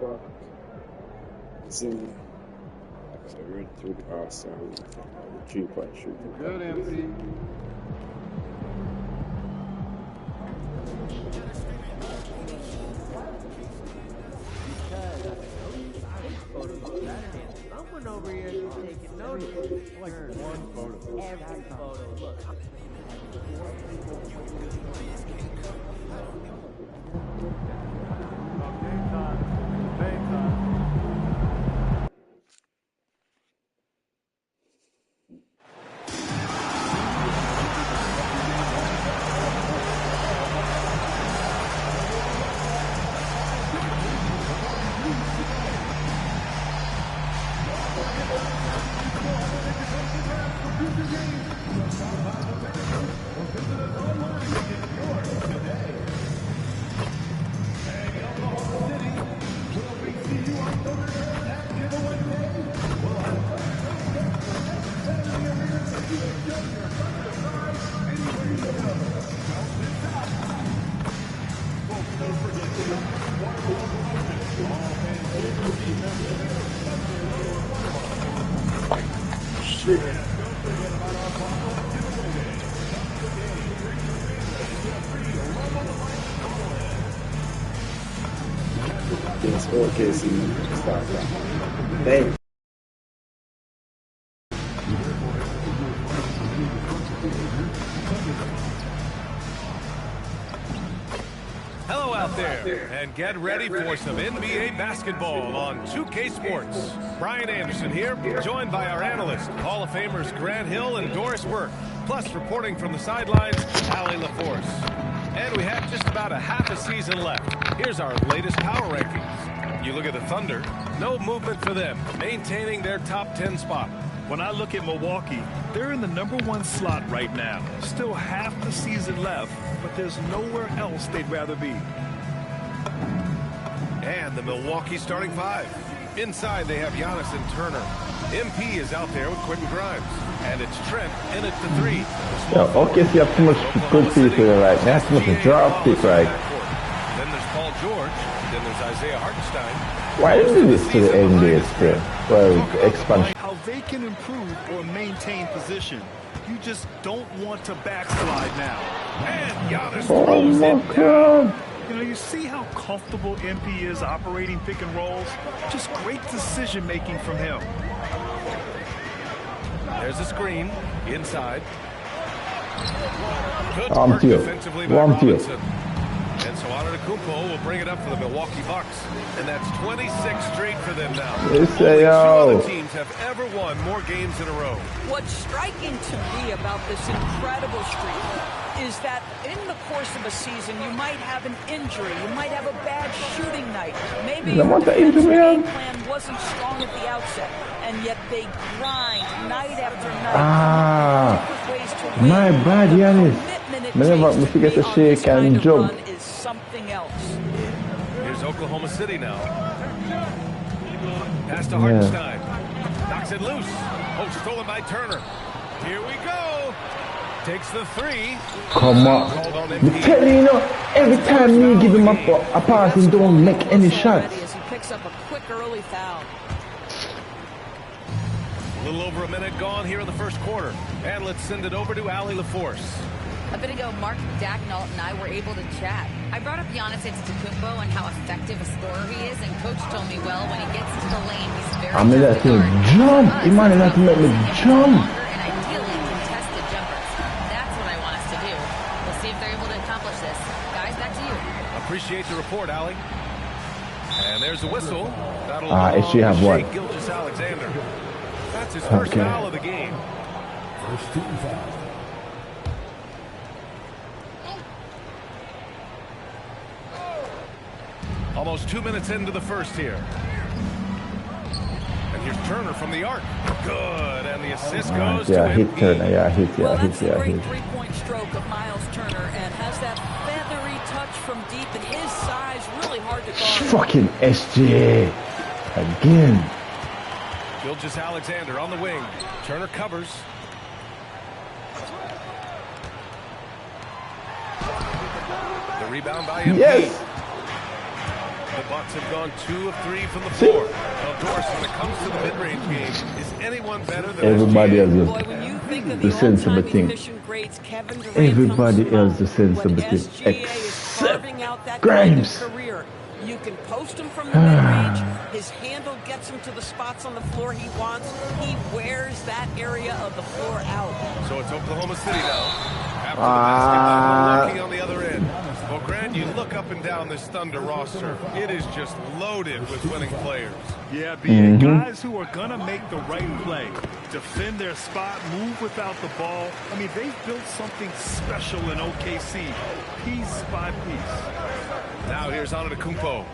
o'clock. Zen. I got read through the three-part shoot. Good, MP. Someone over here is taking notice. Like one photo. Every photo. Look. Game time. Game time. Against OKC, start Dang. Hello out there, and get ready for some NBA basketball on 2K Sports. Brian Anderson here, joined by our analysts, Hall of Famers Grant Hill and Doris Burke, plus reporting from the sidelines, Allie LaForce. And we have just about a half a season left. Here's our latest power rankings. You look at the Thunder, no movement for them, maintaining their top 10 spot. When I look at Milwaukee, they're in the #1 slot right now. Still half the season left, but there's nowhere else they'd rather be. And the Milwaukee starting five. Inside, they have Giannis and Turner. MP is out there with Quentin Grimes. And it's Trent in at the three. Yeah, OKC have too much good people right now. Too much draft pick, right? Then there's Paul George. Then there's Isaiah Hartenstein. Why is this to the NBA spread? Well, expansion. How they can improve or maintain position. You just don't want to backslide now. And Giannis Oh throws my it down. God! You know, you see how comfortable MP is operating pick and rolls? Just great decision-making from him. There's a screen inside. Good One work field. defensively by One field. Robinson. And so Antetokounmpo will bring it up for the Milwaukee Bucks. And that's 26 straight for them now. Yes, Only two yo. other teams have ever won more games in a row. What's striking to me about this incredible streak is that in the course of a season, you might have an injury, you might have a bad shooting night. Maybe your defensive game plan wasn't strong at the outset, and yet they grind night after night. Ways to win. My bad, Giannis. Remember, we forget to shake and jump. Is something else. Here's Oklahoma City now. Pass to Hartenstein. Knocks it loose. Oh, stolen by Turner. Here we go. Takes the three. Come on. I'm telling you, every time you give him a pass, he don't make any shots. As he picks up a quick early foul. A little over a minute gone here in the first quarter. And let's send it over to Allie LaForce. A bit ago, Mark Dagnall and I were able to chat. I brought up Giannis Antetokounmpo and how effective a scorer he is, and Coach told me, well, when he gets into the lane, he's very I mean, that thing jump. He might have to make me jump. And ideally contested jumpers. That's what I want us to do. We'll see if they're able to accomplish this. Guys, back to you. Appreciate the report, Allie. And there's a whistle. That'll actually have one. Gilgeous-Alexander. That's his first foul of the game. First team foul. Almost 2 minutes into the first here. And here's Turner from the arc. Good, and the assist goes to hit MP. Turner, hit. Great three-point stroke of Miles Turner, and has that feathery touch from deep, and his size really hard to guard. Fucking SJ again. Gilgeous-Alexander on the wing. Turner covers. The rebound by MP. Yes. The Bucks have gone 2 of 3 from the floor. Now, Doris, when it comes to the mid-range game, is anyone better than everybody SGA? has Boy, when you think of the the sensible all-time thing. efficient greats, Kevin Durant Everybody comes to else mind. the sensible When thing, SGA is except carving out that kind of Grimes. career. You can post him from the mid-range. His handle gets him to the spots on the floor he wants. He wears that area of the floor out. So it's Oklahoma City now. After the basketball, Milwaukee on the other end. Well, Grant, you look up and down this Thunder roster. It is just loaded with winning players. Yeah, being guys who are going to make the right play, defend their spot, move without the ball. I mean, they've built something special in OKC, piece by piece. Now here's Antetokounmpo.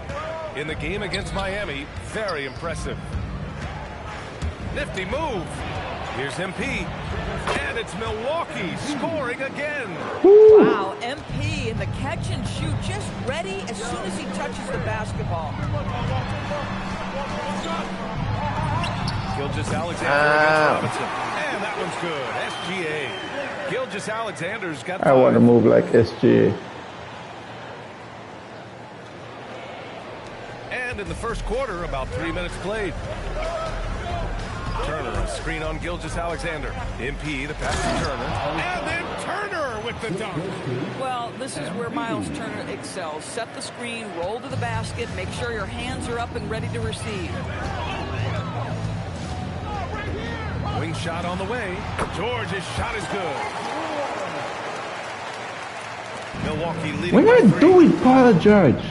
In the game against Miami, very impressive. Nifty move. Here's MP. And it's Milwaukee scoring again. Wow, MP in the catch and shoot, just ready as soon as he touches the basketball. Gilgeous-Alexander against Robinson. And that one's good. SGA. Gilgeous-Alexander's got 5. I want to move like SGA. And in the first quarter, about 3 minutes played. Turner, a screen on Gilgeous-Alexander. MP, the pass to Turner. And then Turner with the dunk. Well, this is where Miles Turner excels. Set the screen, roll to the basket, make sure your hands are up and ready to receive. Wing shot on the way. George's shot is good. Milwaukee leading When by I 3. do it, Paul George.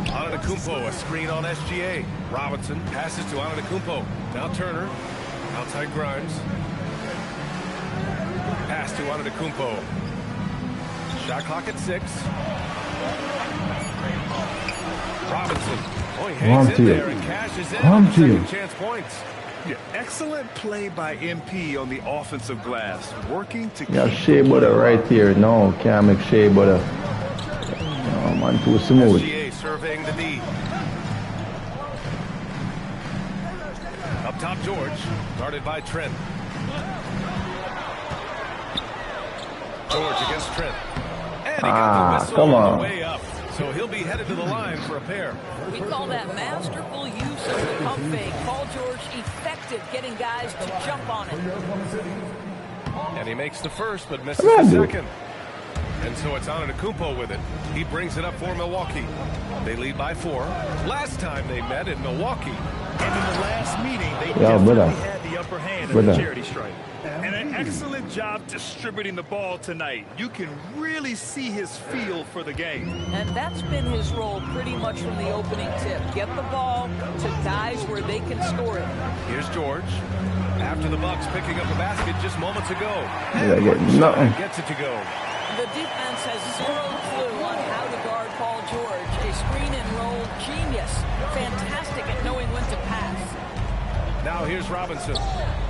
Antetokounmpo, a screen on SGA. Robinson passes to Antetokounmpo. Now Turner. Outside Grimes. Pass to Antetokounmpo. Shot clock at 6. Robinson. Oh, he hangs in there and cashes in on the second chance points. Yeah, excellent play by MP on the offensive glass, working to Yeah, keep Shea Butter right here. No, can't make Shea Butter. Oh man, too smooth. SGA surveying the D. Up top, George, guarded by Trent. George against Trent. And he got the whistle come on on. the way up. So he'll be headed to the line for a pair. We call that masterful use of the pump fake. Paul George effective getting guys to jump on it. And he makes the first, but misses the second. And so it's Antetokounmpo with it. He brings it up for Milwaukee. They lead by 4. Last time they met in Milwaukee. And in the last meeting, they definitely had the upper hand in the charity stripe. And an excellent job distributing the ball tonight. You can really see his feel for the game. And that's been his role pretty much from the opening tip. Get the ball to guys where they can score it. Here's George. After the Bucks picking up a basket just moments ago. Nothing. Gets it to go. The defense has zero clue on how to guard Paul George. A screen and roll genius. Fantastic at knowing when to pass. Now here's Robinson.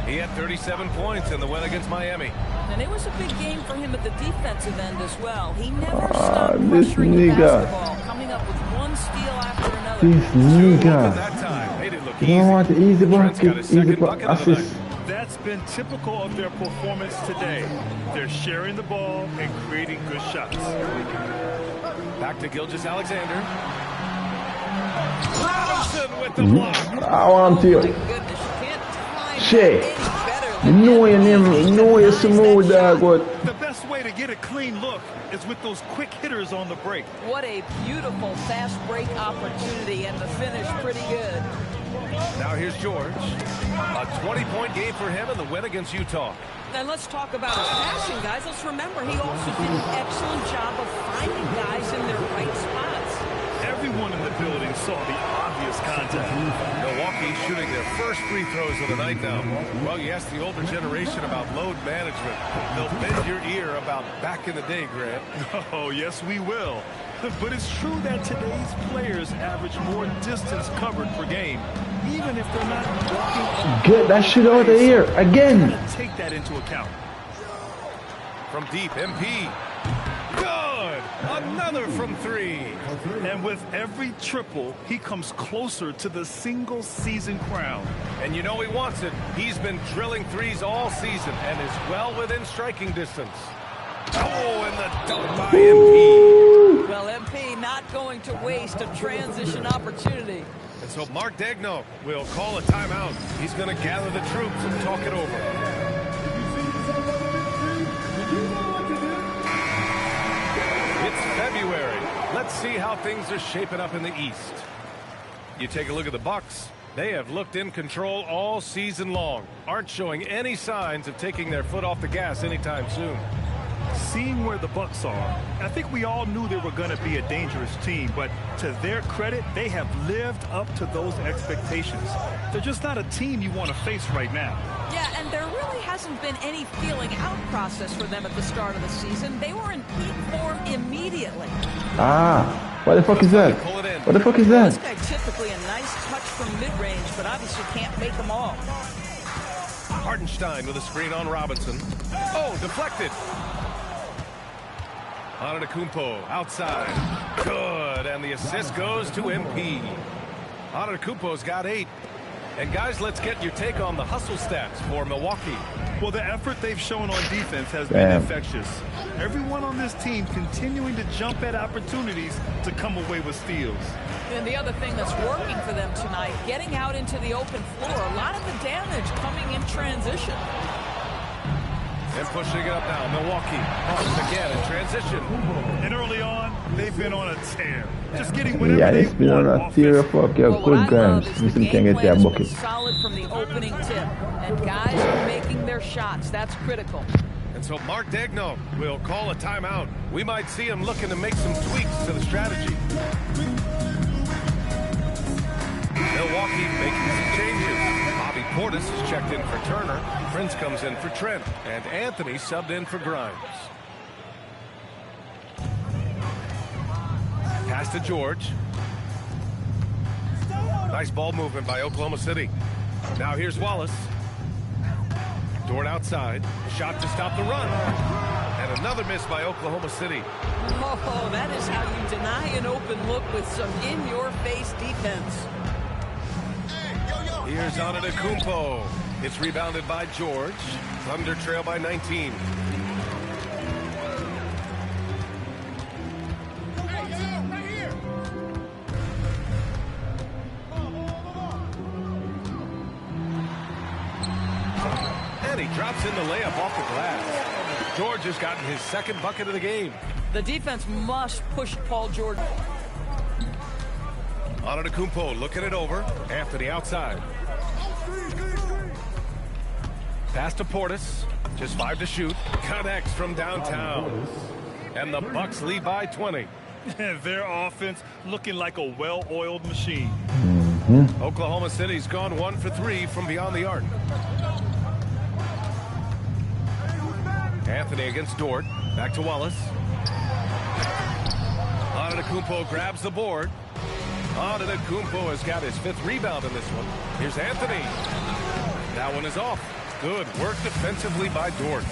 He had 37 points in the win against Miami. And it was a big game for him at the defensive end as well. He never stopped this pressuring the nigga. basketball, coming up with one steal after another. This nigga. That time made it look You don't want the easy bucket, easy assist. That's been typical of their performance today. They're sharing the ball and creating good shots. Back to Gilgeous-Alexander. Robinson with the block. I want you. Oh my goodness, you can't time Shea. any better You than know your name, you know you're smooth, dog. The best way to get a clean look is with those quick hitters on the break. What a beautiful fast break opportunity, and the finish pretty good. Now here's George. A 20-point game for him in the win against Utah. And let's talk about his passing, guys. Let's remember, he also did an excellent job of finding guys in their right spots. Everyone in the building saw the obvious contact. Milwaukee shooting their first free throws of the night now. Well, you ask the older generation about load management. They'll bend your ear about back in the day, Grant. Oh, yes, we will. But it's true that today's players average more distance covered per game, even if they're not walking. Get that shit out of here again. Take that into account. From deep, MP. Good! Another from 3. And with every triple, he comes closer to the single-season crown. And you know he wants it. He's been drilling threes all season and is well within striking distance. Oh, and the dunk by MP. Well, MP not going to waste a transition opportunity. And so Mark Daigneault will call a timeout. He's going to gather the troops and talk it over. It's February. Let's see how things are shaping up in the East. You take a look at the Bucks. They have looked in control all season long. Aren't showing any signs of taking their foot off the gas anytime soon. Seeing where the Bucks are, I think we all knew they were going to be a dangerous team, but to their credit, they have lived up to those expectations. They're just not a team you want to face right now. Yeah, and there really hasn't been any feeling out process for them at the start of the season. They were in peak form immediately. What the fuck is that? What the fuck is that? This guy typically a nice touch from mid-range, but obviously can't make them all. Hartenstein with a screen on Robinson. Oh, deflected. Antetokounmpo outside. Good, and the assist goes to MP. Antetokounmpo's got 8. And guys, let's get your take on the hustle stats for Milwaukee. Well, the effort they've shown on defense has been infectious. Everyone on this team continuing to jump at opportunities to come away with steals. And the other thing that's working for them tonight, getting out into the open floor, a lot of the damage coming in transition. And pushing it up now, Milwaukee. Again in transition. And early on, they've been on a tear. Just getting whatever Yeah, it's been on a tear for good games. Listen, can get their bucket. Solid from the opening tip. And guys are making their shots. That's critical. And so Mark Daigneault will call a timeout. We might see him looking to make some tweaks to the strategy. Milwaukee making some changes. Bobby Portis is checked in for Turner. Prince comes in for Trent. And Anthony subbed in for Grimes. Pass to George. Nice ball movement by Oklahoma City. Now here's Wallace. Dort outside. Shot to stop the run. And another miss by Oklahoma City. Oh, that is how you deny an open look with some in-your-face defense. Here's Antetokounmpo. It's rebounded by George. Thunder trail by 19. And he drops in the layup off the glass. George has gotten his second bucket of the game. The defense must push Paul George. Antetokounmpo looking it over. Anthony outside. Pass to Portis. Just 5 to shoot. Connects from downtown. And the Bucks lead by 20. Their offense looking like a well-oiled machine. Oklahoma City's gone 1 for 3 from beyond the arc. Anthony against Dort. Back to Wallace. Antetokounmpo grabs the board. Antetokounmpo has got his 5th rebound in this one. Here's Anthony. That one is off. Good work defensively by Dort.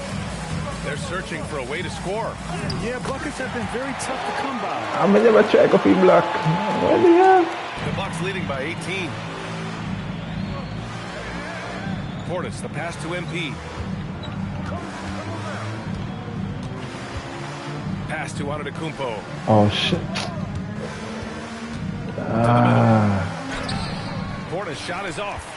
They're searching for a way to score. Yeah, buckets have been very tough to come by. I'm gonna never check off the block. What the hell? The Bucks leading by 18. Portis, the pass to MP. Pass to Antetokounmpo. Oh shit. Portis' shot is off.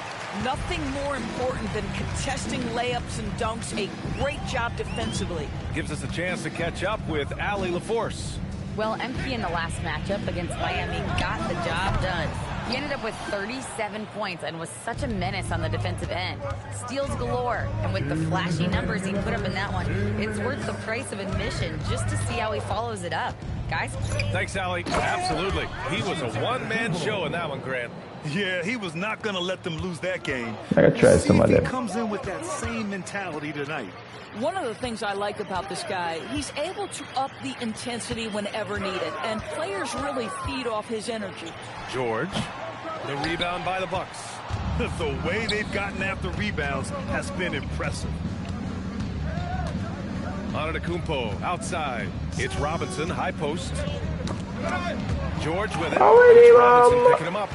Nothing more important than contesting layups and dunks. A great job defensively. Gives us a chance to catch up with Allie LaForce. Well, MP in the last matchup against Miami got the job done. He ended up with 37 points and was such a menace on the defensive end. Steals galore, and with the flashy numbers he put up in that one, it's worth the price of admission just to see how he follows it up. Guys? Thanks, Allie. Absolutely. He was a one-man show in that one, Grant. Yeah, he was not going to let them lose that game. I gotta try some of He them. comes in with that same mentality tonight. One of the things I like about this guy, he's able to up the intensity whenever needed, and players really feed off his energy. George, the rebound by the Bucks. The way they've gotten after rebounds has been impressive. Antetokounmpo outside. It's Robinson, high post. George with it. Robinson picking him up.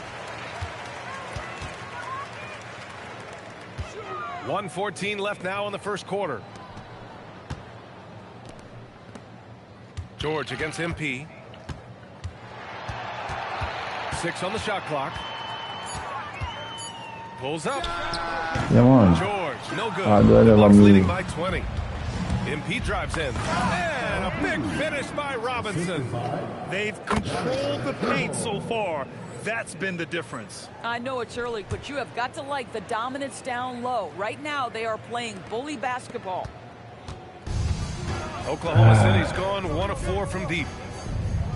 1:14 left now in the first quarter. George against MP. 6 on the shot clock. Pulls up. Come on. George, no good. The Bucks me. leading by 20. MP drives in. And a big finish by Robinson. They've controlled the paint so far. That's been the difference. I know it's early, but you have got to like the dominance down low. Right now, they are playing bully basketball. Oklahoma City's gone 1 of 4 from deep.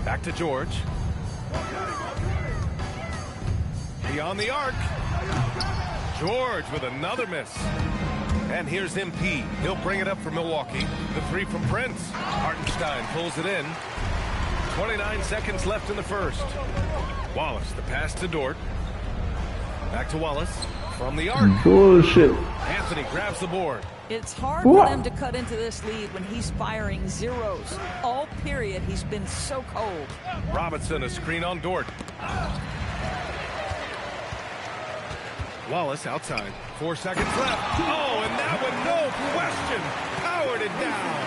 Back to George. Beyond the arc. George with another miss. And here's MP. He'll bring it up for Milwaukee. The 3 from Prince. Hartenstein pulls it in. 29 seconds left in the first. Wallace, the pass to Dort. Back to Wallace. From the arc. Bullshit. Anthony grabs the board. It's hard for them to cut into this lead when he's firing zeros. All period, he's been so cold. Robinson, a screen on Dort. Wallace outside. 4 seconds left. Oh, and that one, no question, powered it down.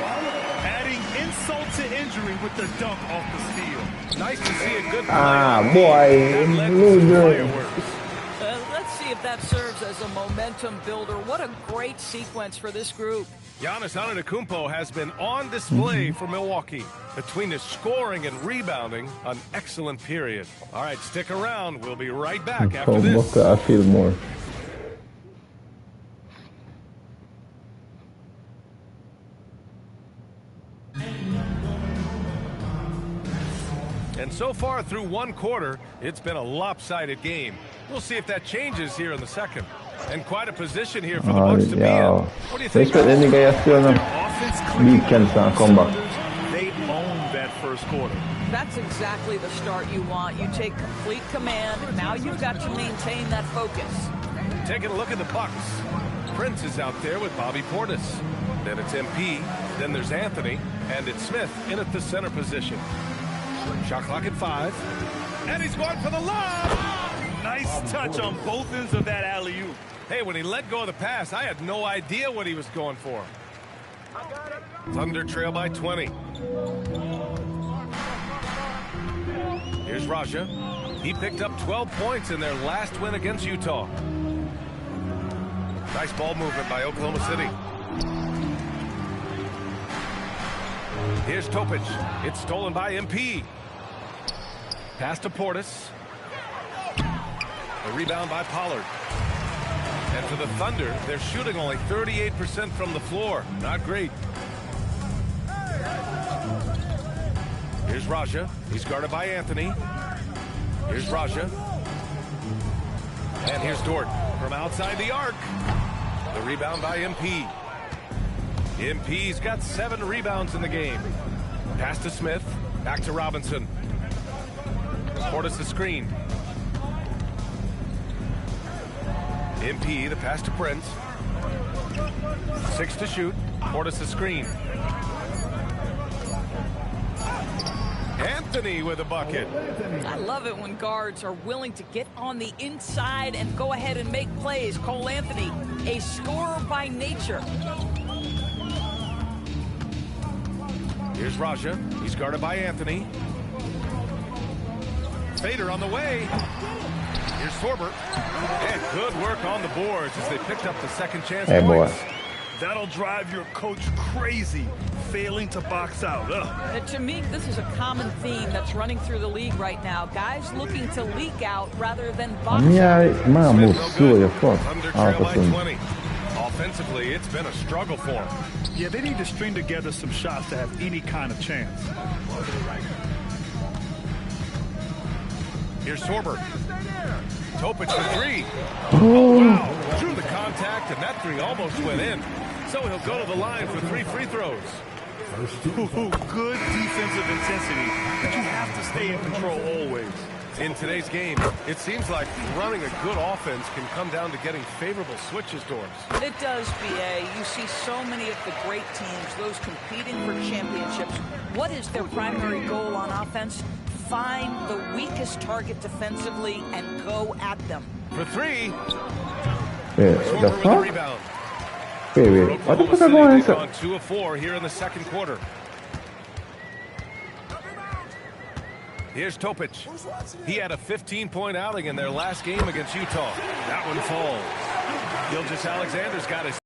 Adding insult to injury with the dunk off the steal. Nice to see a good play. Boy, loser. Let's see if that serves as a momentum builder. What a great sequence for this group. Giannis Antetokounmpo has been on display for Milwaukee. Between his scoring and rebounding, an excellent period. All right, stick around. We'll be right back after this. I feel more. And so far through 1 quarter, it's been a lopsided game. We'll see if that changes here in the second. And quite a position here for the Bucks to be in. What do you think? They own that first quarter. That's exactly the start you want. You take complete command. Now you've got to maintain that focus. Taking a look at the Bucks. Prince is out there with Bobby Portis. Then it's MP. Then there's Anthony. And it's Smith in at the center position. Shot clock at 5. And he's going for the lob. Nice touch on both ends of that alley-oop. Hey, when he let go of the pass, I had no idea what he was going for. Thunder trail by 20. Here's Raja. He picked up 12 points in their last win against Utah. Nice ball movement by Oklahoma City. Here's Topic. It's stolen by MP. Pass to Portis. A rebound by Pollard. And for the Thunder, they're shooting only 38% from the floor. Not great. Here's Raja. He's guarded by Anthony. Here's Raja. And here's Dort from outside the arc. The rebound by MP. MP's got 7 rebounds in the game. Pass to Smith. Back to Robinson. Portis the screen. MP, the pass to Prince. 6 to shoot. Portis the screen. Anthony with a bucket. I love it when guards are willing to get on the inside and go ahead and make plays. Cole Anthony, a scorer by nature. Here's Raja. He's guarded by Anthony. Fader on the way. Here's Sorber. And good work on the boards as they picked up the second chance points. Boy. That'll drive your coach crazy, failing to box out. To me, this is a common theme that's running through the league right now. Guys looking to leak out rather than box out. Under trail by 20. Offensively, it's been a struggle for them. Yeah, they need to string together some shots to have any kind of chance. Here's Sorber. Topic for 3. Oh, wow. Drew the contact, and that 3 almost went in. So he'll go to the line for 3 free throws. Good defensive intensity, but you have to stay in control always. In today's game, it seems like running a good offense can come down to getting favorable switches, Dorbs. It does, BA. You see so many of the great teams, those competing for championships. What is their primary goal on offense? Find the weakest target defensively and go at them. For 3. The fuck? Rebound. Wait. What the fuck are going on? On 2 of 4 here in the second quarter. Here's Topic. He had a 15-point outing in their last game against Utah. That one falls. Gilgeous-Alexander's got his.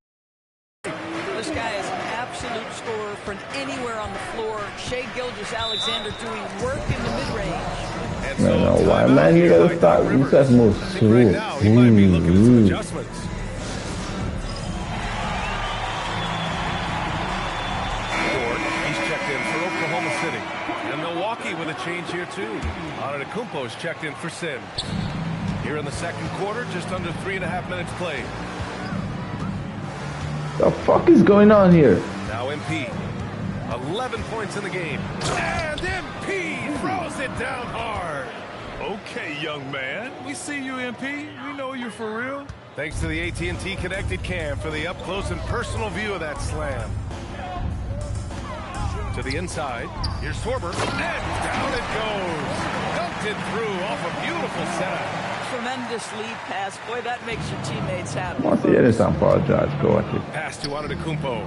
This guy is an absolute scorer from anywhere on the floor. Shai Gilgeous-Alexander doing work in the mid-range. No, why man, you gotta start. You just move slow. Now he might be looking for some adjustments. He's checked in for Oklahoma City. And Milwaukee with a change here too. Antetokounmpo's checked in for Sin. Here in the second quarter, just under 3.5 minutes played. The fuck is going on here? Now MP. 11 points in the game. And MP throws it down hard. Okay, young man. We see you, MP. We know you for real. Thanks to the AT&T Connected Cam for the up-close and personal view of that slam. To the inside. Here's Sorber. And down it goes. Dunked it through off a beautiful setup. Tremendous lead pass. Boy, that makes your teammates happy. Nossa, e eles são para go aqui. Pass to Antetokounmpo.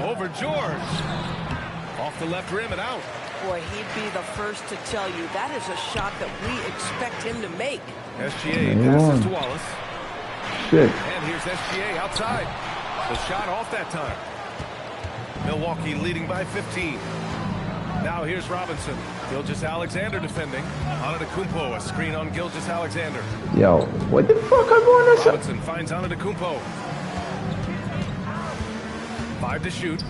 Over George. Off the left rim and out. Boy, he'd be the first to tell you that is a shot that we expect him to make. SGA passes to Wallace. Shit. And here's SGA outside. The shot off that time. Milwaukee leading by 15. Now here's Robinson. Gilgeous-Alexander defending. Antetokounmpo, a screen on Gilgeous-Alexander. Yo, what the fuck I'm going on? Robinson finds Antetokounmpo. 5 to shoot.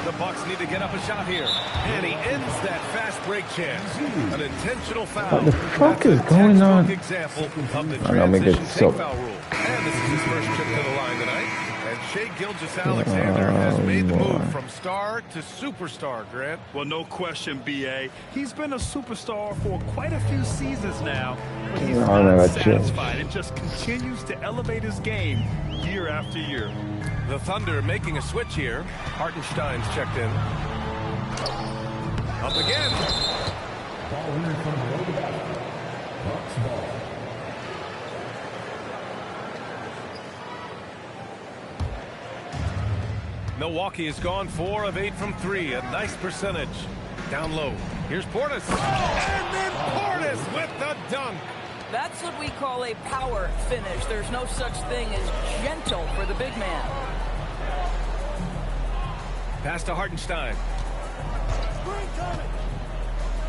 The Bucks need to get up a shot here. And he ends that fast break chance. An intentional foul. What the fuck is going on? Example of the transition take foul rule. And this is his first trip to the line tonight. And Shai Gilgeous-Alexander has made the move from star to superstar, Grant. Well, no question, B.A. He's been a superstar for quite a few seasons now, but he's not satisfied and just continues to elevate his game year after year. The Thunder making a switch here. Hartenstein's checked in. Up again. Ball in from below the basket. Bucks ball. Milwaukee has gone 4 of 8 from 3. A nice percentage. Down low. Here's Portis. And then Portis with the dunk. That's what we call a power finish. There's no such thing as gentle for the big man. Pass to Hartenstein.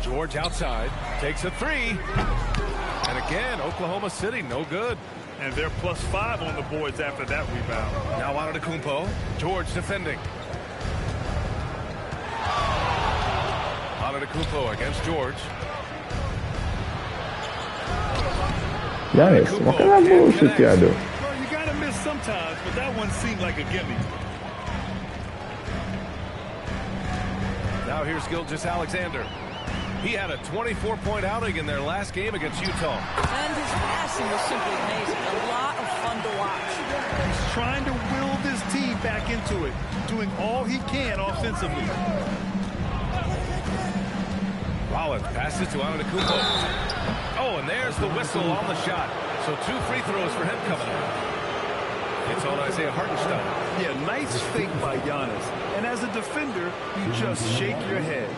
George outside. Takes a 3. And again, Oklahoma City, no good. And they're +5 on the boards after that rebound. Now Antetokounmpo. George defending. Antetokounmpo against George. Giannis, what kind of bullshit you do? Well, you gotta miss sometimes, but that one seemed like a gimme. Now here's Gilgeous-Alexander. He had a 24-point outing in their last game against Utah. And his passing was simply amazing. A lot of fun to watch. He's trying to will this team back into it, doing all he can offensively. Rollins passes to Antetokounmpo. Oh, and there's the whistle on the shot. So 2 free throws for him coming up. It's on Isaiah Hartenstein. Yeah, nice fake by Giannis. And as a defender, you just shake your head.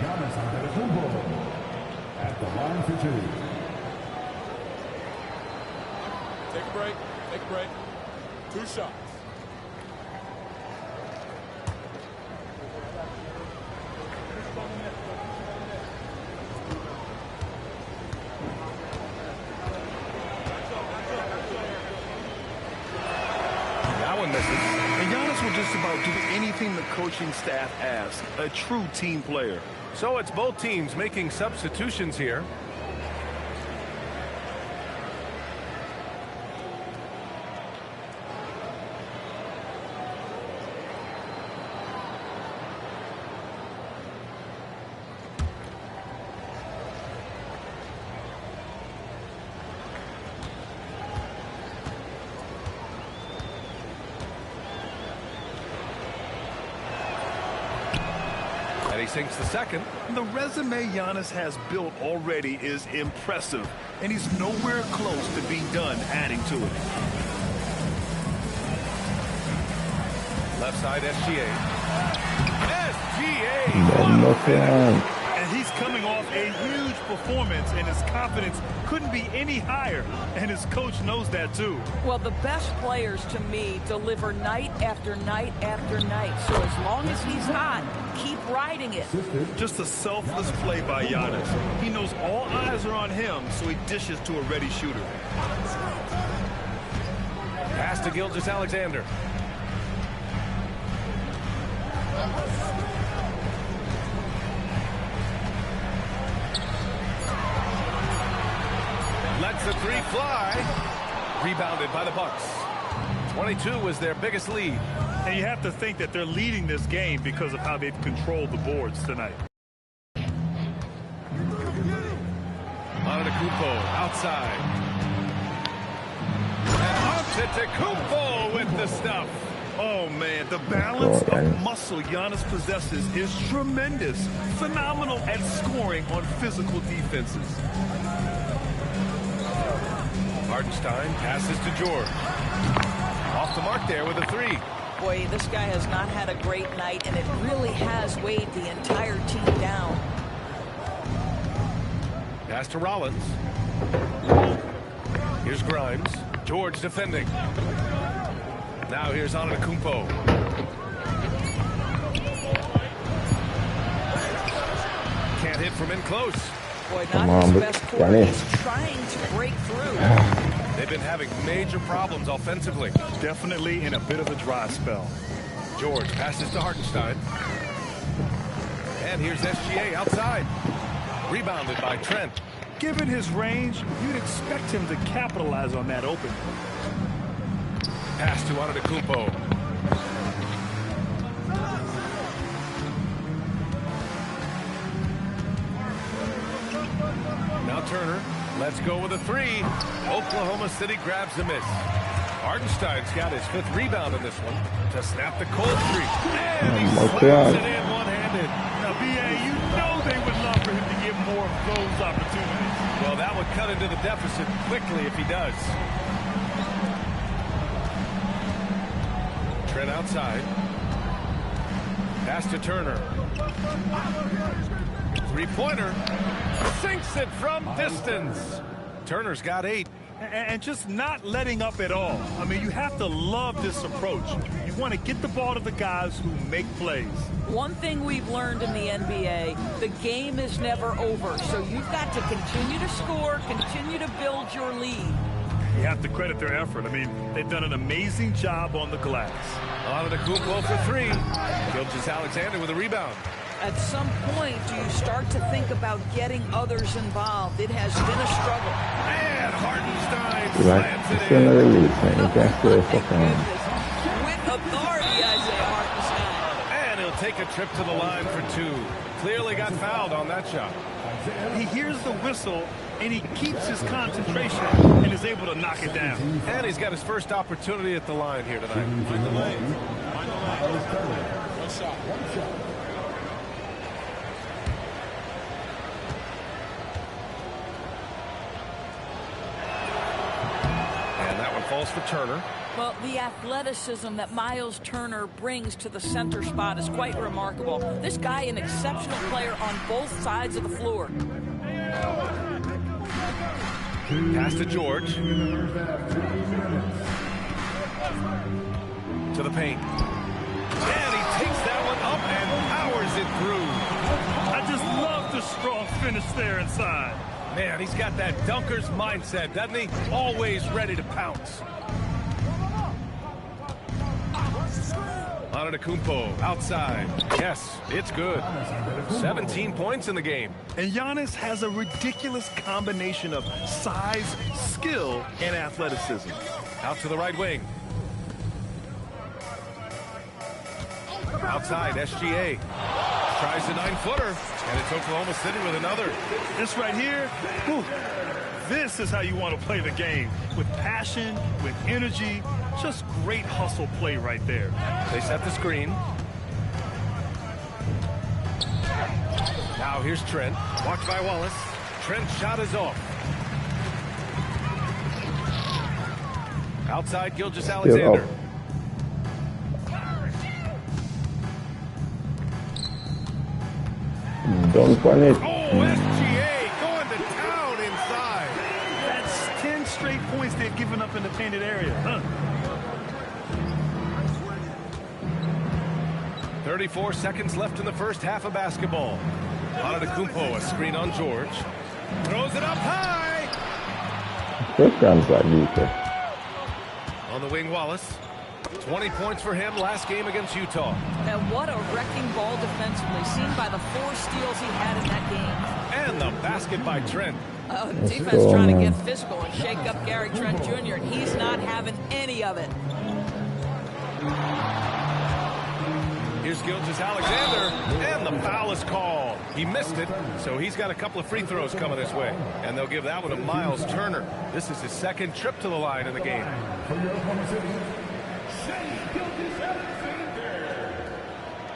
Giannis Antetokounmpo at the line for 2. Take a break. Take a break. 2 shots. That one misses. And Giannis will just about do anything the coaching staff asks. A true team player. So it's both teams making substitutions here. And he sinks the second. The resume Giannis has built already is impressive, and he's nowhere close to being done adding to it. Left side SGA. Yes! SGA. And he's coming off a huge performance, and his confidence couldn't be any higher, and his coach knows that too. Well, the best players to me deliver night after night after night. So as long as he's hot, keep riding it. Just a selfless play by Giannis. He knows all eyes are on him, so he dishes to a ready shooter. Pass to Gilgeous-Alexander. Lets the three fly. Rebounded by the Bucks. 22 was their biggest lead. And you have to think that they're leading this game because of how they've controlled the boards tonight. Antetokounmpo outside. And Antetokounmpo with the stuff. Oh, man, the balance of muscle Giannis possesses is tremendous. Phenomenal at scoring on physical defenses. Hartenstein passes to George. Off the mark there with a three. Boy, this guy has not had a great night, and it really has weighed the entire team down. Pass to Rollins. Here's Grimes. George defending. Now here's Antetokounmpo. Can't hit from in close. Boy, not his best quarter. He's trying to break through. They've been having major problems offensively. Definitely in a bit of a dry spell. George passes to Hartenstein. And here's SGA outside. Rebounded by Trent. Given his range, you'd expect him to capitalize on that opening. Pass to Antetokounmpo. Now Turner. Let's go with a three. Oklahoma City grabs the miss. Hartenstein's got his fifth rebound in this one to snap the cold streak. And he slaps it in one-handed. Now, B.A., you know they would love for him to get more of those opportunities. Well, that would cut into the deficit quickly if he does. Trent outside. Pass to Turner. Three-pointer. Sinks it from distance. Turner's got 8. And just not letting up at all. I mean, you have to love this approach. You want to get the ball to the guys who make plays. One thing we've learned in the NBA, the game is never over. So you've got to continue to score, continue to build your lead. You have to credit their effort. I mean, they've done an amazing job on the glass. Antetokounmpo for 3. Gilgeous-Alexander with a rebound. At some point, do you start to think about getting others involved? It has been a struggle. And Hartenstein slams it in. With authority, Isaiah Hartenstein. And he'll take a trip to the line for 2. Clearly got fouled on that shot. He hears the whistle, and he keeps his concentration and is able to knock it down. And he's got his first opportunity at the line here tonight. Find the lane. One shot. Falls for Turner. Well, the athleticism that Miles Turner brings to the center spot is quite remarkable. This guy, an exceptional player on both sides of the floor. Pass to George. To the paint. And he takes that one up and powers it through. I just love the strong finish there inside. Man, he's got that dunker's mindset, doesn't he? Always ready to pounce. Antetokounmpo outside. Yes, it's good. 17 points in the game. And Giannis has a ridiculous combination of size, skill, and athleticism. Out to the right wing. Outside, SGA. Tries the 9-footer, and it's Oklahoma City with another. This right here, whew, this is how you want to play the game. With passion, with energy, just great hustle play right there. They set the screen. Now here's Trent. Watched by Wallace. Trent's shot is off. Outside, Gilgeous-Alexander. Don't punish. Oh, SGA going to town inside. That's 10 straight points they've given up in the painted area. Huh? 34 seconds left in the first half of basketball. Antetokounmpo, a screen on George. Throws it up high. First round's like Luka. On the wing, Wallace. 20 points for him last game against Utah. And what a wrecking ball defensively, seen by the 4 steals he had in that game. And the basket by Trent. Defense trying to get physical and shake up Gary Trent Jr., and he's not having any of it. Here's Gilgeous-Alexander, and the foul is called. He missed it, so he's got a couple of free throws coming his way. And they'll give that one to Miles Turner. This is his second trip to the line in the game.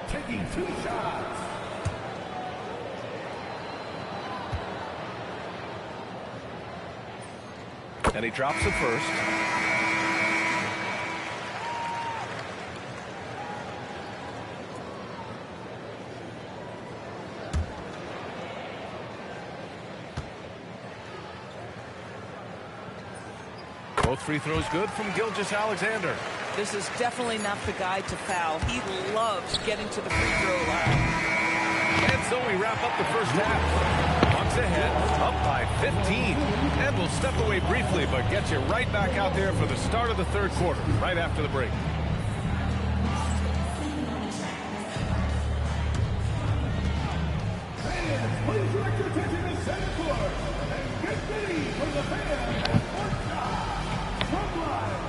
Taking 2 shots. And he drops it first. Both free throws good from Gilgeous-Alexander. This is definitely not the guy to foul. He loves getting to the free throw line. And so we wrap up the first half. Bucks ahead, up by 15. And we'll step away briefly, but get you right back out there for the start of the third quarter, right after the break. Please direct your attention to center court and get ready for the fan at court time. From live.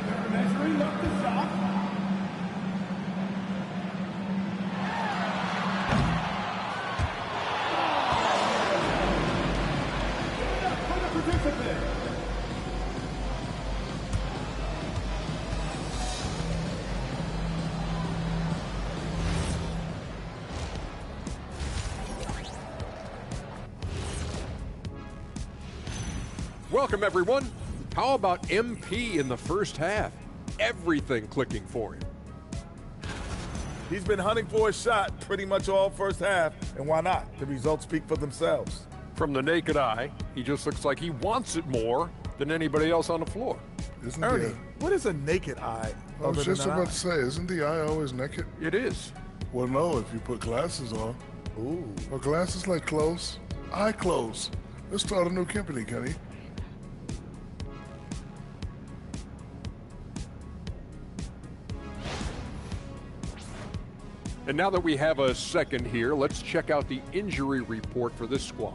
They're measuring up the shot. Give it up for the participant. Welcome, everyone. How about MP in the first half? Everything clicking for him. He's been hunting for a shot pretty much all first half, and why not? The results speak for themselves. From the naked eye, he just looks like he wants it more than anybody else on the floor. Ernie, what is a naked eye? I was just about to say, isn't the eye always naked? It is. Well, no, if you put glasses on. Ooh. Well, glasses like clothes. Eye clothes. Let's start a new company, Kenny. And now that we have a second here, let's check out the injury report for this squad.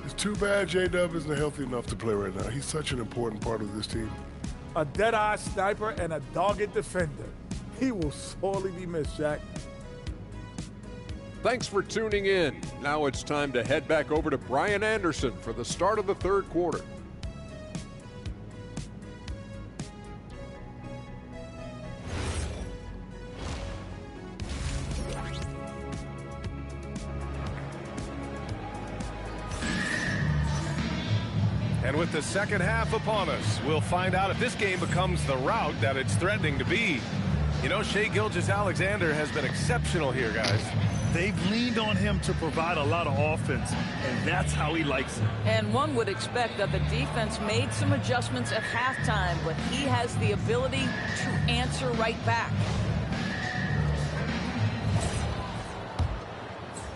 It's too bad J-Dub isn't healthy enough to play right now. He's such an important part of this team. A dead-eye sniper and a dogged defender. He will sorely be missed, Jack. Thanks for tuning in. Now it's time to head back over to Brian Anderson for the start of the third quarter. And with the second half upon us, we'll find out if this game becomes the rout that it's threatening to be. You know, Shai Gilgeous-Alexander has been exceptional here, guys. They've leaned on him to provide a lot of offense, and that's how he likes it. And one would expect that the defense made some adjustments at halftime, but he has the ability to answer right back.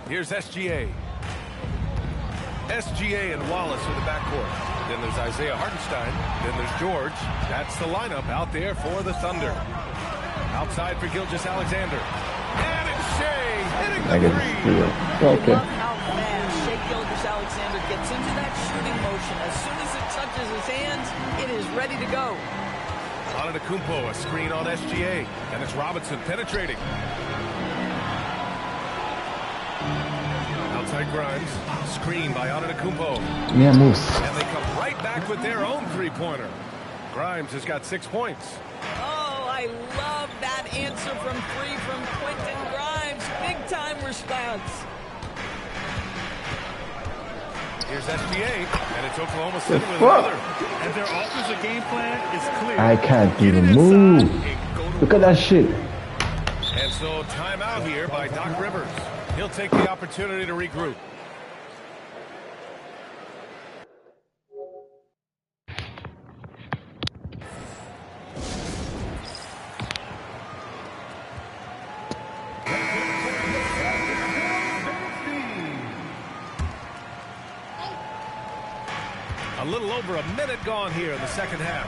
Here's SGA. SGA and Wallace with the backcourt. Then there's Isaiah Hartenstein. Then there's George. That's the lineup out there for the Thunder. Outside for Gilgeous-Alexander. And it's Shai hitting the three. Okay. I love how fast Shai Gilgeous-Alexander gets into that shooting motion. As soon as it touches his hands, it is ready to go. Antetokounmpo, a screen on SGA. And it's Robinson penetrating. Outside Grimes. Screen by Antetokounmpo. Yeah, moves. And they come right back with their own three-pointer. Grimes has got 6 points. Oh, I love that answer from three from Quentin Grimes. Big-time response. Here's SGA, and it's Oklahoma City with another. And their offensive game plan is clear. I can't even move. Look at that shit. And And so timeout here by Doc Rivers. He'll take the opportunity to regroup. A little over a minute gone here in the second half.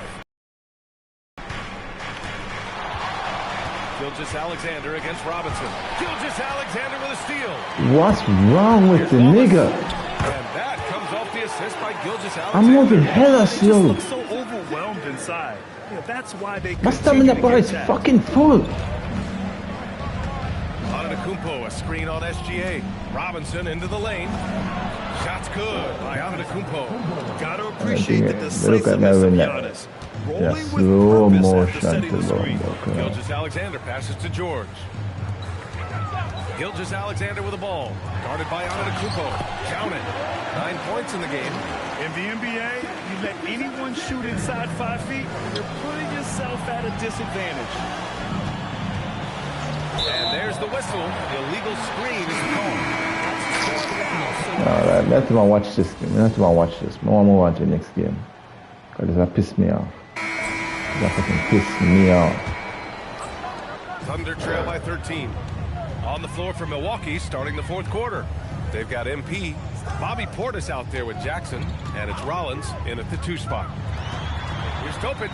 Gilgeous-Alexander against Robinson. Gilgeous-Alexander with a steal. What's wrong with the nigga? And that comes off the assist by Gilgeous-Alexander. I'm moving hella slow. They just look so overwhelmed inside. Yeah, that's why they My stamina bar is fucking full. Antetokounmpo, a screen on SGA. Robinson into the lane. Shot's good by Antetokounmpo. Gotta appreciate the decisiveness, to be honest. Rolling with purpose after setting the screen. Gilgeous-Alexander passes to George. Gilgeous-Alexander with the ball. Guarded by Antetokounmpo. Count it. 9 points in the game. In the NBA, you let anyone shoot inside 5 feet, you're putting yourself at a disadvantage. And there's the whistle. The illegal screen is called. Let's watch this game. Let's watch this. I want to move on to the next game. Because that pissed me off. That fucking pissed me off. Thunder trail by 13. On the floor for Milwaukee starting the fourth quarter. They've got MP. Bobby Portis out there with Jackson. And it's Rollins in at the 2 spot. Here's Topic.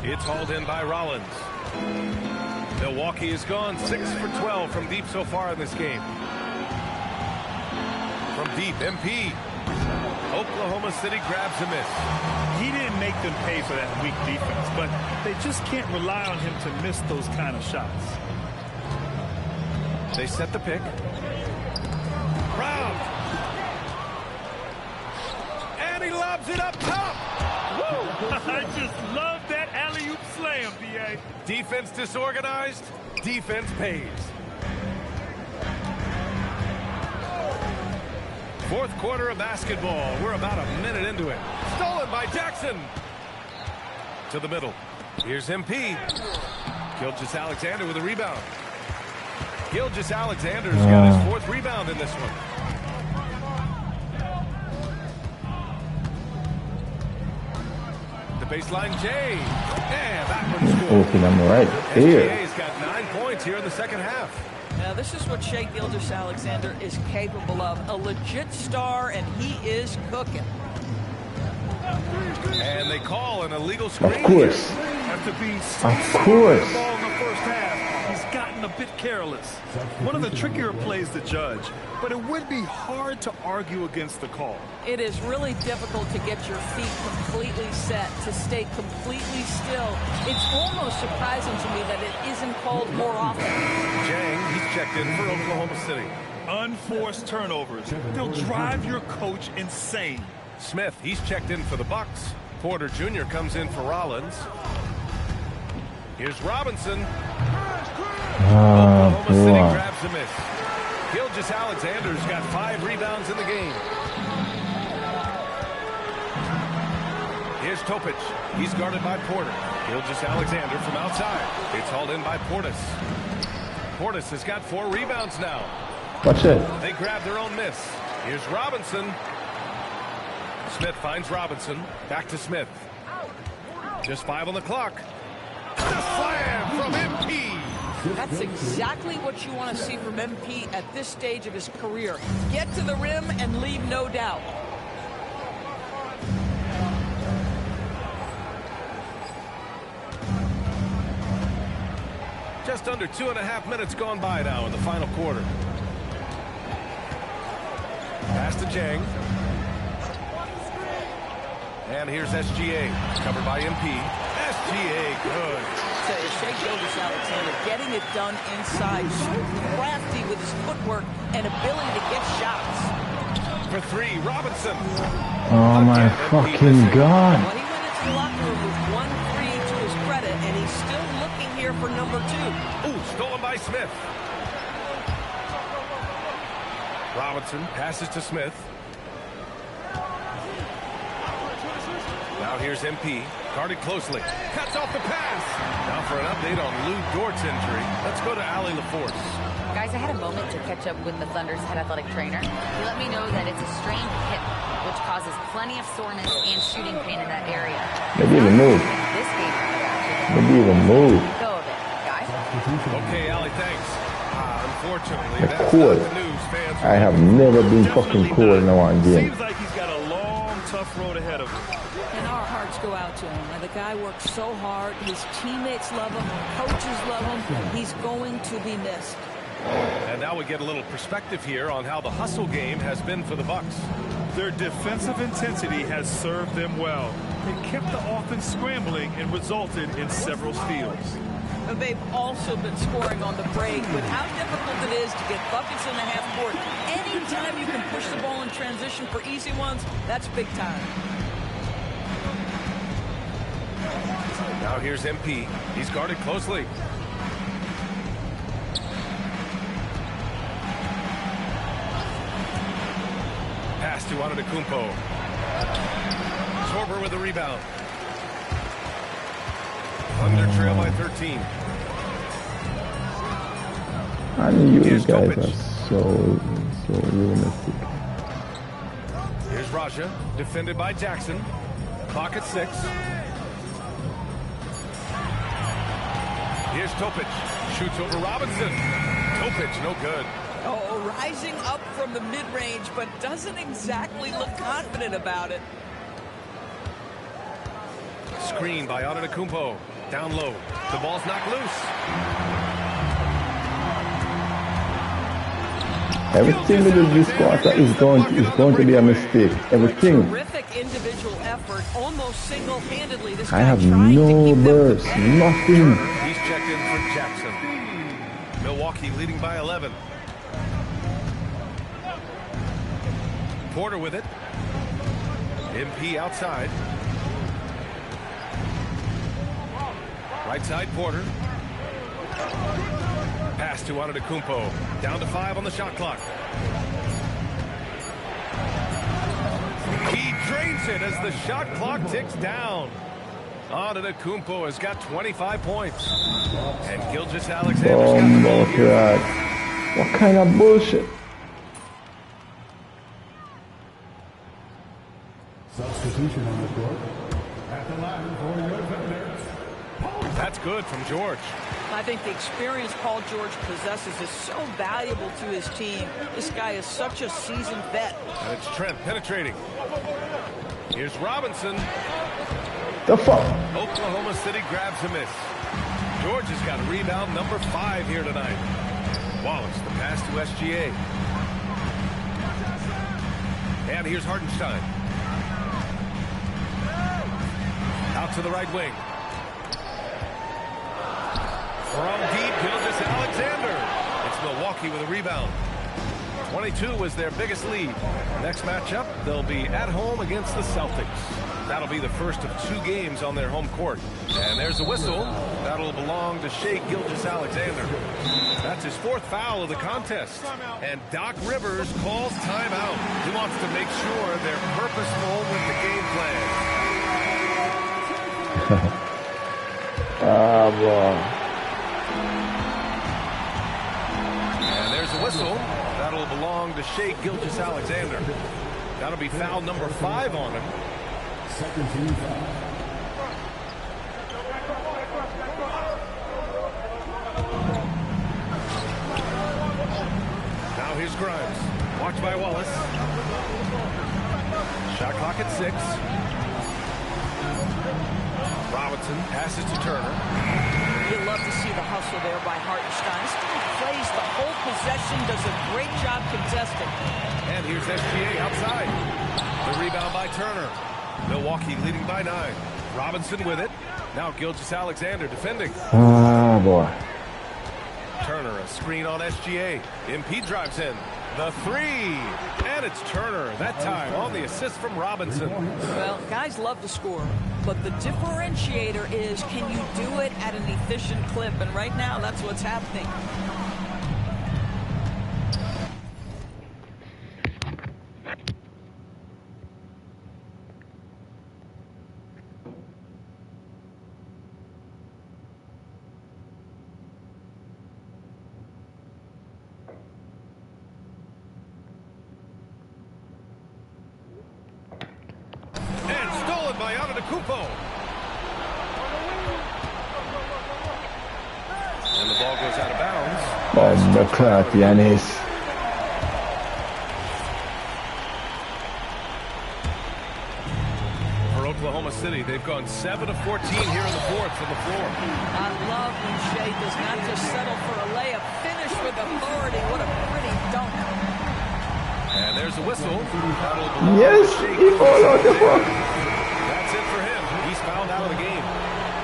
It's hauled in by Rollins. Milwaukee has gone 6 for 12 from deep so far in this game. From deep, MP. Oklahoma City grabs a miss. He didn't make them pay for that weak defense, but they just can't rely on him to miss those kind of shots. They set the pick. Brown. And he lobs it up top. Woo! I just love that alley-oop slam, D.A. Defense disorganized. Defense pays. Fourth quarter of basketball. We're about a minute into it. Stolen by Jackson. To the middle. Here's MP. Gilgeous-Alexander with a rebound. Gilgeous-Alexander's got his 4th rebound in this one. The baseline, Jay. And that one scored. Okay, I'm right here. SGA's got 9 points here in the second half. Now, this is what Shai Gilgeous-Alexander is capable of. A legit star, and he is cooking. And they call an illegal screen. Of course. After being so of course. the ball in the first half, he's gotten a bit careless. One of the trickier plays to judge, but it would be hard to argue against the call. It is really difficult to get your feet completely set, to stay completely still. It's almost surprising to me that it isn't called more often. Jang, he's checked in for Oklahoma City. Unforced turnovers. They'll drive your coach insane. Smith, he's checked in for the Bucks. Porter Jr. comes in for Rollins. Here's Robinson. Oklahoma City grabs a miss. Gilgeous-Alexander's got 5 rebounds in the game. Here's Topic. He's guarded by Porter. Gilgeous-Alexander from outside. It's hauled in by Portis. Portis has got 4 rebounds now. Watch it. They grab their own miss. Here's Robinson. Smith finds Robinson. Back to Smith. Just 5 on the clock. The slam from MP. That's exactly what you want to see from MP at this stage of his career. Get to the rim and leave no doubt. Just under 2.5 minutes gone by now in the final quarter. Pass to Jang. And here's SGA, covered by MP. SGA, good. Tell you, Shai Gilgeous-Alexander getting it done inside, so crafty with his footwork and ability to get shots. For 3, Robinson. Oh my fucking God. Well, he went into the locker room with 1 3 to his credit, and he's still looking here for number 2. Ooh, stolen by Smith. Robinson passes to Smith. Now here's MP. Guarded closely. Cuts off the pass. Now for an update on Lou Dort's injury. Let's go to Allie LaForce. Guys, I had a moment to catch up with the Thunder's head athletic trainer. He let me know that it's a strained hip, which causes plenty of soreness and shooting pain in that area. Maybe even move. This game, Maybe even move. go of it, guys. Okay, Allie, thanks. Unfortunately, Of that's course. not the news fans I have never been fucking cool in one game. Seems like he's got a long, tough road ahead of him. And our hearts go out to him. And the guy works so hard. His teammates love him. Coaches love him. He's going to be missed. And now we get a little perspective here on how the hustle game has been for the Bucks. Their defensive intensity has served them well. It kept the offense scrambling and resulted in several steals. And they've also been scoring on the break, but how difficult it is to get buckets in the half court. Anytime you can push the ball in transition for easy ones, that's big time. Now here's MP. He's guarded closely. Pass to Antetokounmpo. Sorber with the rebound. Thunder trail by 13. And you Here's guys Topic. are so realistic. Here's Raja, defended by Jackson. Clock at 6. Here's Topic. Shoots over Robinson. Topic, no good. Oh, rising up from the mid-range, but doesn't exactly look confident about it. Screen by Antetokounmpo. Down low. The ball's knocked loose. Everything we do this quarter is going to be a mistake. Everything. Terrific individual effort, almost single-handedly. This I guy have tried to no keep them burst, nothing. He's checked in for Jackson. Milwaukee leading by 11. Porter with it. MP outside. Right side, Porter. Pass to Antetokounmpo. Down to 5 on the shot clock. He drains it as the shot clock ticks down. Antetokounmpo has got 25 points. And Gilgeous-Alexander's got the ball here. What kind of bullshit? Substitution on the court. At the line for your Thunder. That's good from George. I think the experience Paul George possesses is so valuable to his team. This guy is such a seasoned vet. And it's Trent penetrating. Here's Robinson. The fuck? Oklahoma City grabs a miss. George has got rebound number 5 here tonight. Wallace, the pass to SGA. And here's Hartenstein. Out to the right wing. From deep, Gilgeous-Alexander. It's Milwaukee with a rebound. 22 was their biggest lead. Next matchup, they'll be at home against the Celtics. That'll be the first of 2 games on their home court. And there's a whistle. That'll belong to Shai Gilgeous-Alexander. That's his 4th foul of the contest. And Doc Rivers calls timeout. He wants to make sure they're purposeful with the game plan. Ah, boy. And there's a whistle. That'll belong to Shai Gilgeous-Alexander. That'll be foul number 5 on him. Second team foul. Now here's Grimes. Watched by Wallace. Shot clock at 6. Robinson passes to Turner. You love to see the hustle there by Hartenstein. This guy plays the whole possession, does a great job contesting. And here's SGA outside. The rebound by Turner. Milwaukee leading by 9. Robinson with it. Now Gilgeous-Alexander defending. Ah, boy. Turner, a screen on SGA. MP drives in. The 3. And it's Turner, that time on the assist from Robinson. Well, guys love to score, but the differentiator is, can you do it at an efficient clip? And right now, that's what's happening. Antetokounmpo. And the ball goes out of bounds. Bomba Giannis. For Oklahoma City, they've gone 7 of 14 here in the fourth from the floor. I love when Shea does not just settle for a layup. Finish with authority. What a pretty dunk. And there's a whistle. Yes, he followed the ball. That's it for him. He's fouled out of the game.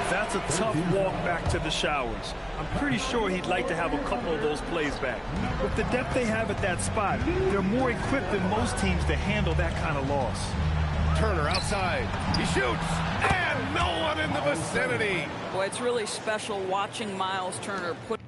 That's a tough walk back to the showers. I'm pretty sure he'd like to have a couple of those plays back. With the depth they have at that spot, they're more equipped than most teams to handle that kind of loss. Turner outside. He shoots. And no one in the vicinity. Boy, it's really special watching Miles Turner put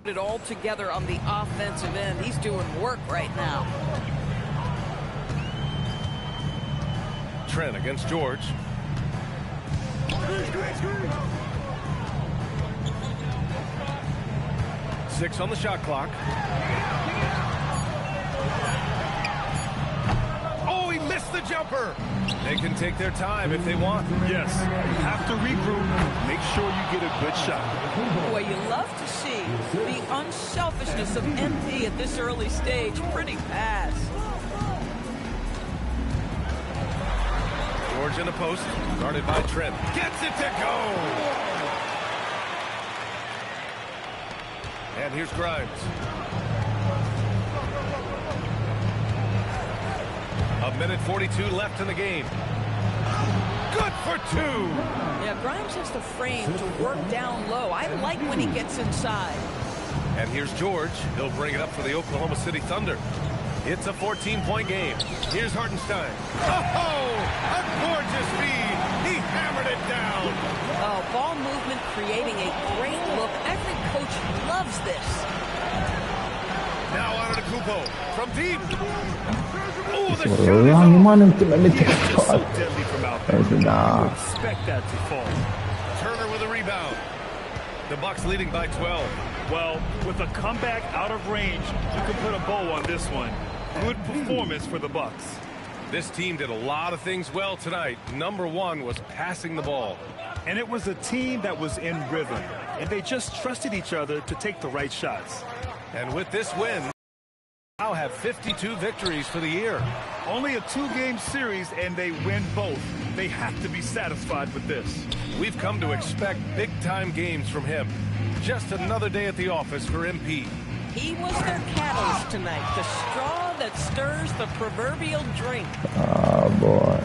it all together on the offensive end. He's doing work right now. Trent against George. Six on the shot clock. Oh, he missed the jumper. They can take their time if they want. Yes, you have to regroup. Make sure you get a good shot. Boy, you love to see the unselfishness of MP at this early stage. Pretty pass. George in the post, guarded by Trent. Gets it to go! And here's Grimes. A minute 42 left in the game. Good for two! Yeah, Grimes has the frame to work down low. I like when he gets inside. And here's George. He'll bring it up for the Oklahoma City Thunder. It's a 14-point game. Here's Hartenstein. Oh, a gorgeous feed. He hammered it down. Oh, ball movement creating a great look. Every coach loves this. Now on to Kupo from deep. Oh, the So shot is long off. man into my He's just so deadly from out there. Nah. You expect that to fall. Turner with a rebound. The Bucks leading by 12. Well, with a comeback out of range, you can put a bow on this one. Good performance for the Bucks. This team did a lot of things well tonight. Number one was passing the ball. And it was a team that was in rhythm, and they just trusted each other to take the right shots. And with this win, now have 52 victories for the year. Only a 2-game series, and they win both. They have to be satisfied with this. We've come to expect big-time games from him. Just another day at the office for MP. He was their catalyst tonight, the straw that stirs the proverbial drink. Oh, boy.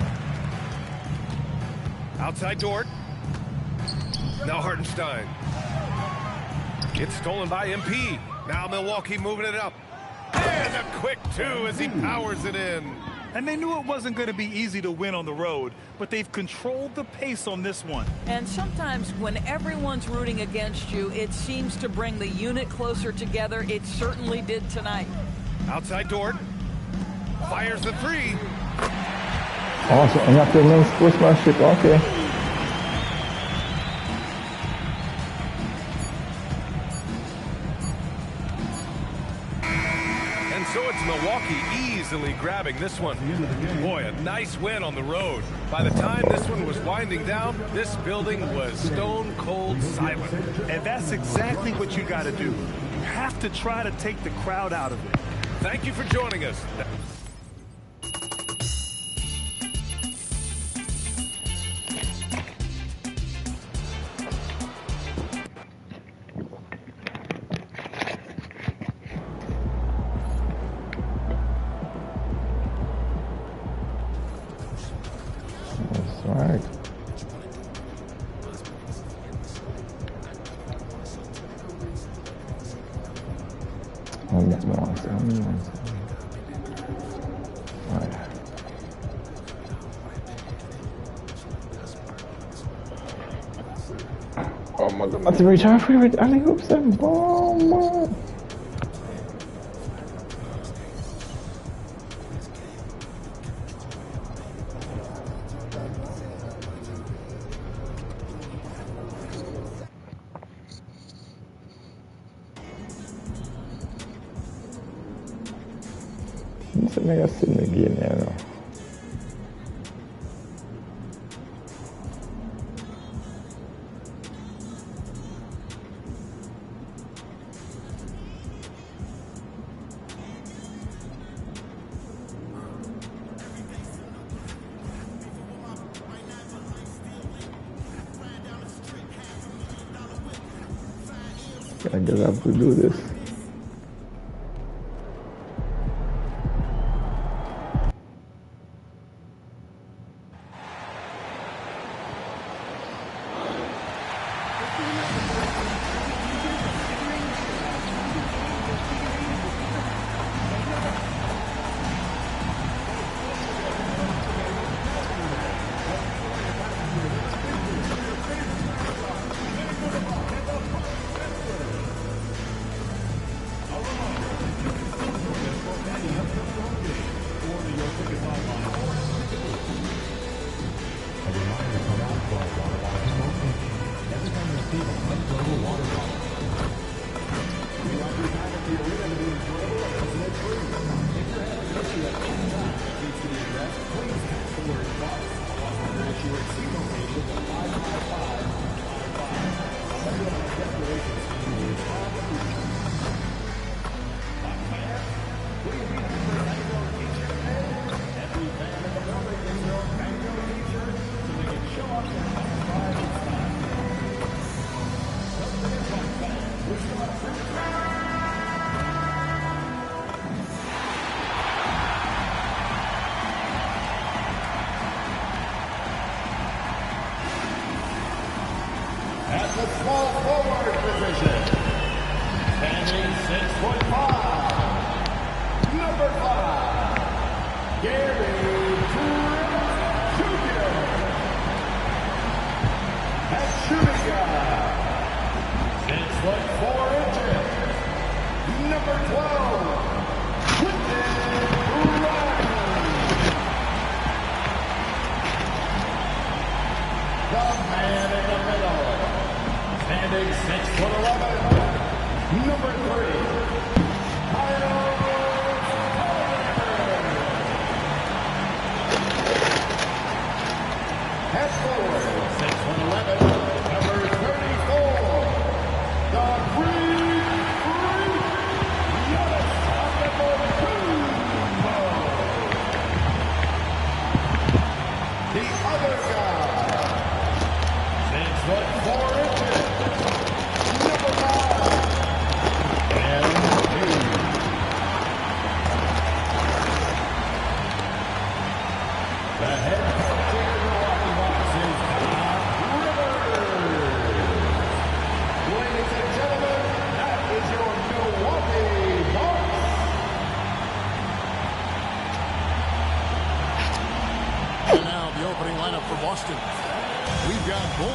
Outside Dort. Now Hartenstein. It's stolen by MP. Now Milwaukee moving it up. And a quick two as he powers it in. And they knew it wasn't going to be easy to win on the road, but they've controlled the pace on this one. And sometimes when everyone's rooting against you, it seems to bring the unit closer together. It certainly did tonight. Outside Dort. Fires the three. Oh, so you have to learn sportsmanship. Okay. And so it's Milwaukee easily grabbing this one. Boy, a nice win on the road. By the time this one was winding down, this building was stone cold silent. And that's exactly what you got to do. You have to try to take the crowd out of it. Thank you for joining us. That's right. Oh, yes, one second. Right. Not to reach our favorite alley hoops and bomb. This is mega sitting again, you know. I guess I have to do this. At the small forward position, standing 6'5", number 5, Gary Jr. At shooting guard, 6'4", number 12, Quinton Ryan. The man in the middle, standing 6'11", number 3, Kyle at forward, 6'11", number 34, the Greek Giannis Antetokounmpo. The other guy, 6'4", number 5, MB. The head coach of the Milwaukee Bucks is Doc Rivers. Ladies and gentlemen, that is your Milwaukee Bucks. And now the opening lineup for Boston. We've got Bull.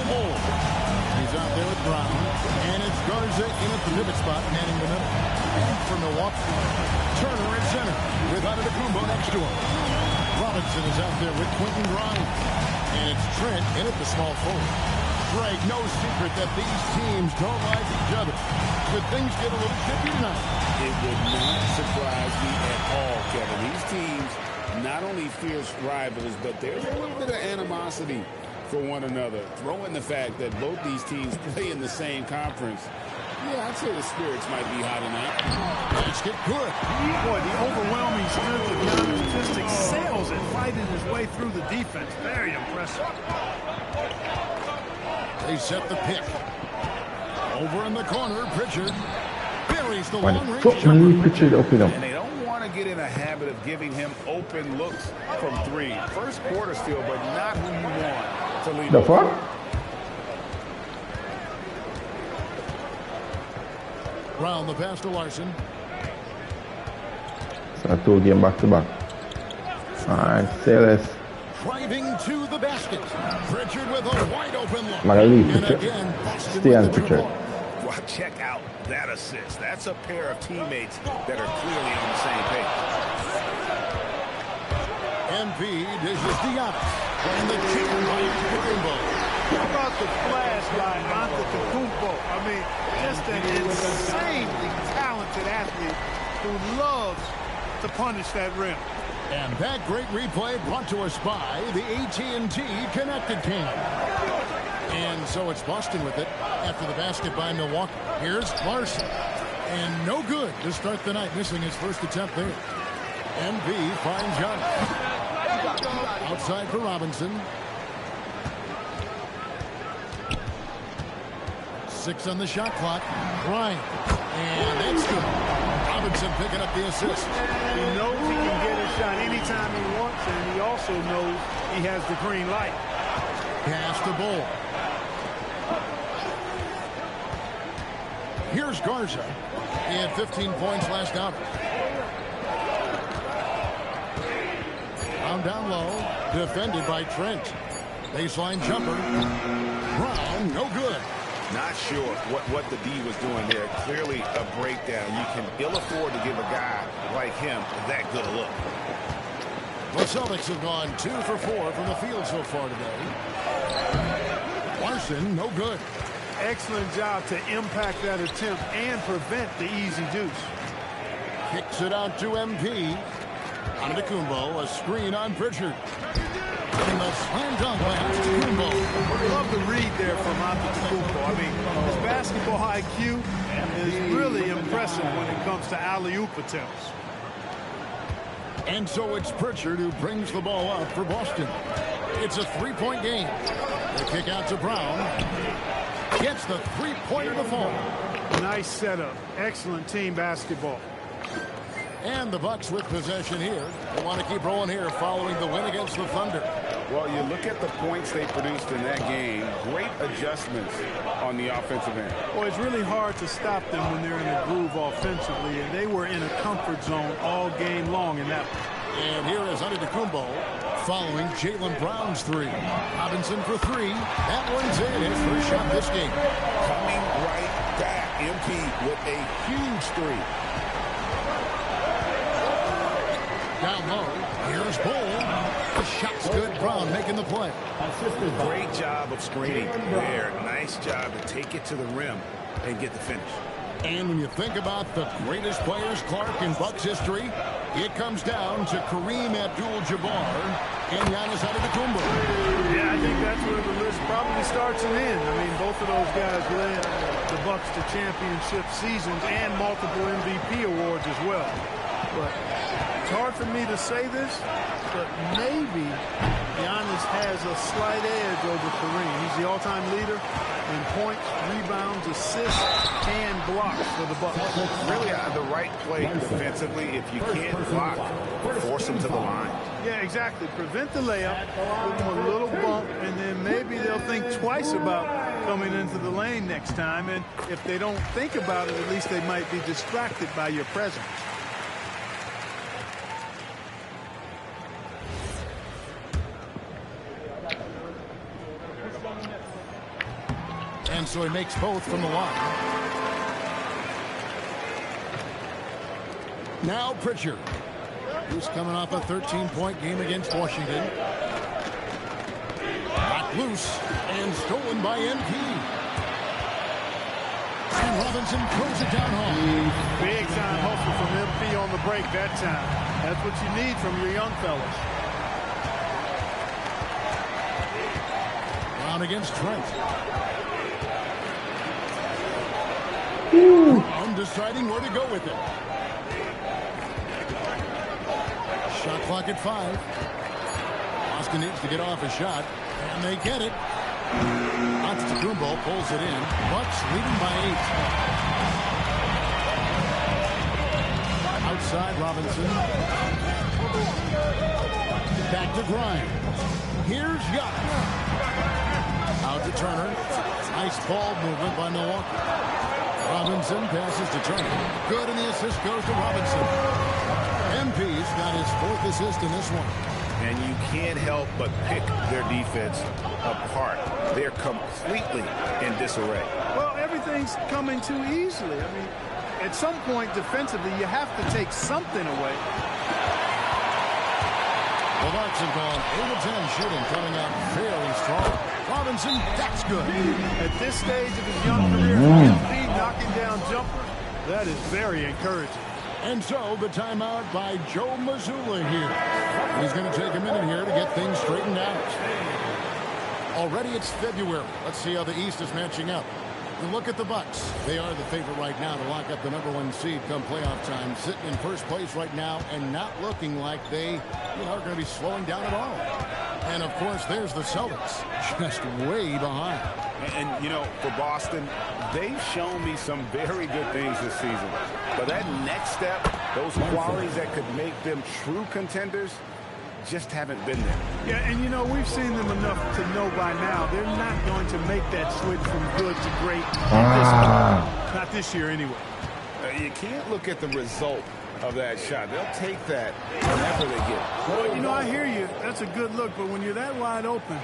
He's out there with Brown. And it's Garza in at the pivot spot, manning the middle. And for Milwaukee, Turner at center with Antetokounmpo next to him. Robinson is out there with Quentin Grimes. And it's Trent in at the small forward. Greg, no secret that these teams don't like each other. Could things get a little chippy tonight? It would not surprise me at all, Kevin. These teams, not only fierce rivals, but there's a little bit of animosity for one another. Throw in the fact that both these teams play in the same conference. Yeah, I'd say the spirits might be high tonight. Basket good. Boy, the overwhelming strength of Giannis just excels at fighting his way through the defense. Very impressive. They set the pick. Over in the corner, Pritchard buries the long-range jumper. And they don't want to get in a habit of giving him open looks from three. First quarter still, but not when you want to lead. The fuck? Brown the pass to Larson. So 2 game back to back. Alright, say less. driving to the basket. Pritchard with a wide open look. And again, stay on Pritchard. Well, check out that assist. That's a pair of teammates that are clearly on the same page. MP dishes Giannis. And the chip by Antetokounmpo. How about the flash by Antetokounmpo? I mean, just an insanely talented athlete who loves to punish that rim. And that great replay brought to us by the AT&T Connected Team. And so it's Boston with it after the basket by Milwaukee. Here's Larson. And no good to start the night, missing his first attempt there. MV finds Giannis. Outside for Robinson. 6 on the shot clock. Bryant. And that's good. Robinson picking up the assist. He knows he can get a shot anytime he wants, and he also knows he has the green light. Pass the ball. Here's Garza. He had 15 points last out. Down low, defended by Trent. Baseline jumper. Brown, no good. Not sure what the D was doing there. Clearly a breakdown. You can ill afford to give a guy like him that good a look. The Celtics have gone 2 for 4 from the field so far today. Larson, no good. Excellent job to impact that attempt and prevent the easy deuce. Kicks it out to MP. Antetokounmpo, a screen on Pritchard. And the slam dunk by Antetokounmpo. Love the read there from Antetokounmpo. I mean, his basketball IQ is really impressive when it comes to alley-oop attempts. And so it's Pritchard who brings the ball up for Boston. It's a 3-point game. The kick out to Brown. Gets the 3-pointer to fall. Nice setup. Excellent team basketball. And the Bucks with possession here. They want to keep rolling here following the win against the Thunder. Well, you look at the points they produced in that game. Great adjustments on the offensive end. Well, it's really hard to stop them when they're in a groove offensively, and they were in a comfort zone all game long in that one. And here is Antetokounmpo following Jaylen Brown's 3. Robinson for 3. That one's in. His first shot this game. Coming right back. MP with a huge 3. Down low. Here's Bull. The shot's good. Brown making the play. Great job of screening there. Nice job to take it to the rim and get the finish. And when you think about the greatest players, Clark, in Bucks history, it comes down to Kareem Abdul-Jabbar and Giannis Antetokounmpo. Yeah, I think that's where the list probably starts and ends. I mean, both of those guys led the Bucks to championship seasons and multiple MVP awards as well. But it's hard for me to say this, but maybe Giannis has a slight edge over Kareem. He's the all-time leader in points, rebounds, assists, and blocks for the Bucks. Really the right play defensively. If you can't block, force him to the line. Yeah, exactly. Prevent the layup, give them a little bump, and then maybe they'll think twice about coming into the lane next time. And if they don't think about it, at least they might be distracted by your presence. And so he makes both from the line. Now Pritchard, who's coming off a 13-point game against Washington. Knocked loose and stolen by MP. And Robinson throws it down home. Big time hustle from MP on the break that time. That's what you need from your young fellas. Brown against Trent. Undeciding where to go with it. Shot clock at 5. Boston needs to get off a shot, and they get it. Antetokounmpo pulls it in. Bucks leading by 8. Outside Robinson. Back to Grimes. Here's Giannis. Out to Turner. Nice ball movement by Milwaukee. Robinson passes to Turner. Good, and the assist goes to Robinson. MP's got his 4th assist in this one. and you can't help but pick their defense apart. They're completely in disarray. Well, everything's coming too easily. I mean, at some point defensively, you have to take something away. The Bucks have gone 8 of 10 shooting, coming out very strong. Robinson, that's good. At this stage of his young career, MP knocking down jumper, that is very encouraging. And so the timeout by Joe Mazzulla here. He's going to take a minute here to get things straightened out. Already it's February. Let's see how the East is matching up. Look at the Bucks. They are the favorite right now to lock up the #1 seed come playoff time. Sitting in first place right now and not looking like they are going to be slowing down at all. And, of course, there's the Celtics just way behind. And, for Boston, they've shown me some very good things this season. But that next step, those qualities that could make them true contenders, just haven't been there. Yeah, and we've seen them enough to know by now they're not going to make that switch from good to great at this point. Not this year anyway. You can't look at the result of that shot. They'll take that whenever they get it. Well, I hear you. That's a good look, but when you're that wide open,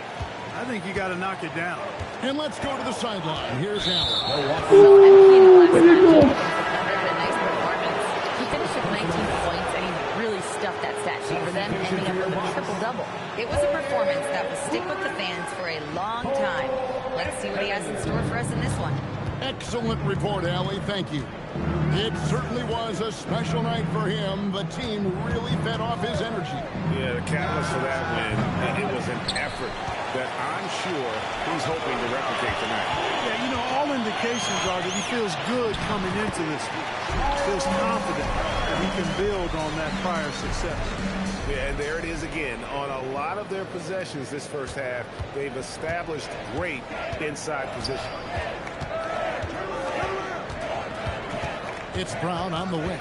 I think you got to knock it down. And let's go to the sideline. Here's Allen. Where you going? He finished with 19 points, and he really stuffed that stat sheet for them, ending up with a triple-double. It was a performance that will stick with the fans for a long time. Let's see what he has in store for us in this one. Excellent report, Allie. Thank you. It certainly was a special night for him. The team really fed off his energy. Yeah, the catalyst for that win, it was an effort that I'm sure he's hoping to replicate tonight. Yeah, all indications are that he feels good coming into this week. He feels confident that he can build on that prior success. Yeah, and there it is again. On a lot of their possessions this first half, they've established great inside position. It's Brown on the wing.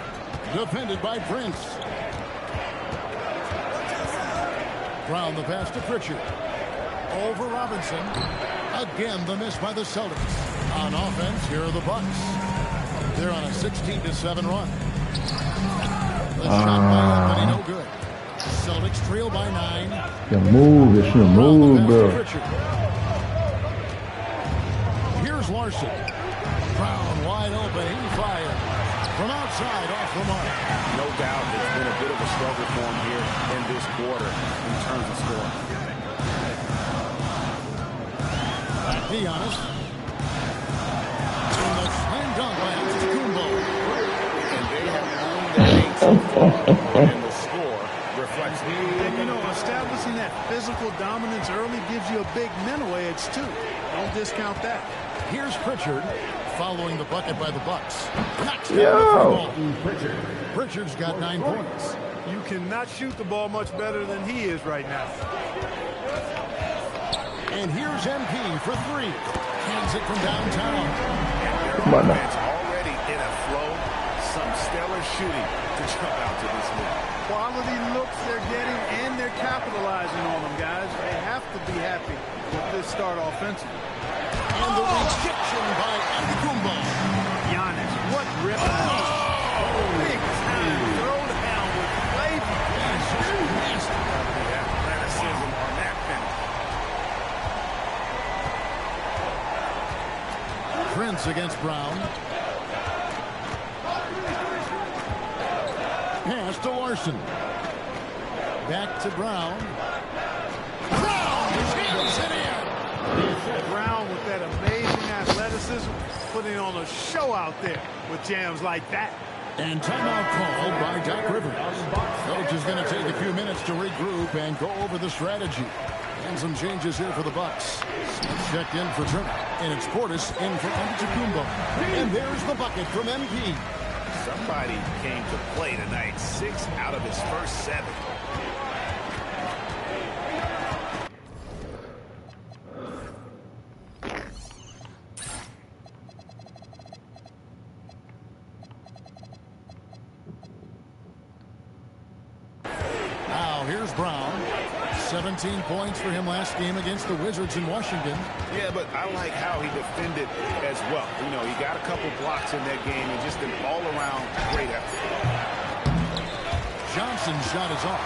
Defended by Prince. Brown the pass to Pritchard. Over Robinson. Again the miss by the Celtics. On offense, here are the Bucks. They're on a 16-7 run. The shot by Anthony, no good. Celtics trail by 9. You move, you should move, bro. Here's Larson. Brown wide open. He fired. From outside, off the mark. No doubt it's been a bit of a struggle for him here in this quarter in terms of scoring. Be honest. And the slam dunk by Kumbo. And they have owned their eight so far, and the score reflects it. And, establishing that physical dominance early gives you a big mental edge, too. Don't discount that. Here's Pritchard. Following the bucket by the Bucks. Pritchard's got 9 points. You cannot shoot the ball much better than he is right now. And here's MP for 3. Hands it from downtown. Come on now. Already in a flow. Some stellar shooting to jump out to this league. Quality looks they're getting, and they're capitalizing on them, guys. They have to be happy with this start offensively. And the rejection by Kumbo. Giannis, what rip. Big time throw down with flavor. Athleticism on that finish. Prince against Brown. Pass to Larson. Back to Brown. Brown jams it in. Brown with that amazing athleticism, putting on a show out there with jams like that. And timeout called by Doc Rivers. Coach is going to take a few minutes to regroup and go over the strategy. And some changes here for the Bucks. Checked in for Turner. And it's Portis in for Antetokounmpo. And there's the bucket from MP. Somebody came to play tonight. 6 out of his first 7. Now here's Brown. 17 points for him last game against the Wizards in Washington. Yeah, but I like how he defended as well. He got a couple blocks in that game and just an all-around great effort. Johnson's shot is off.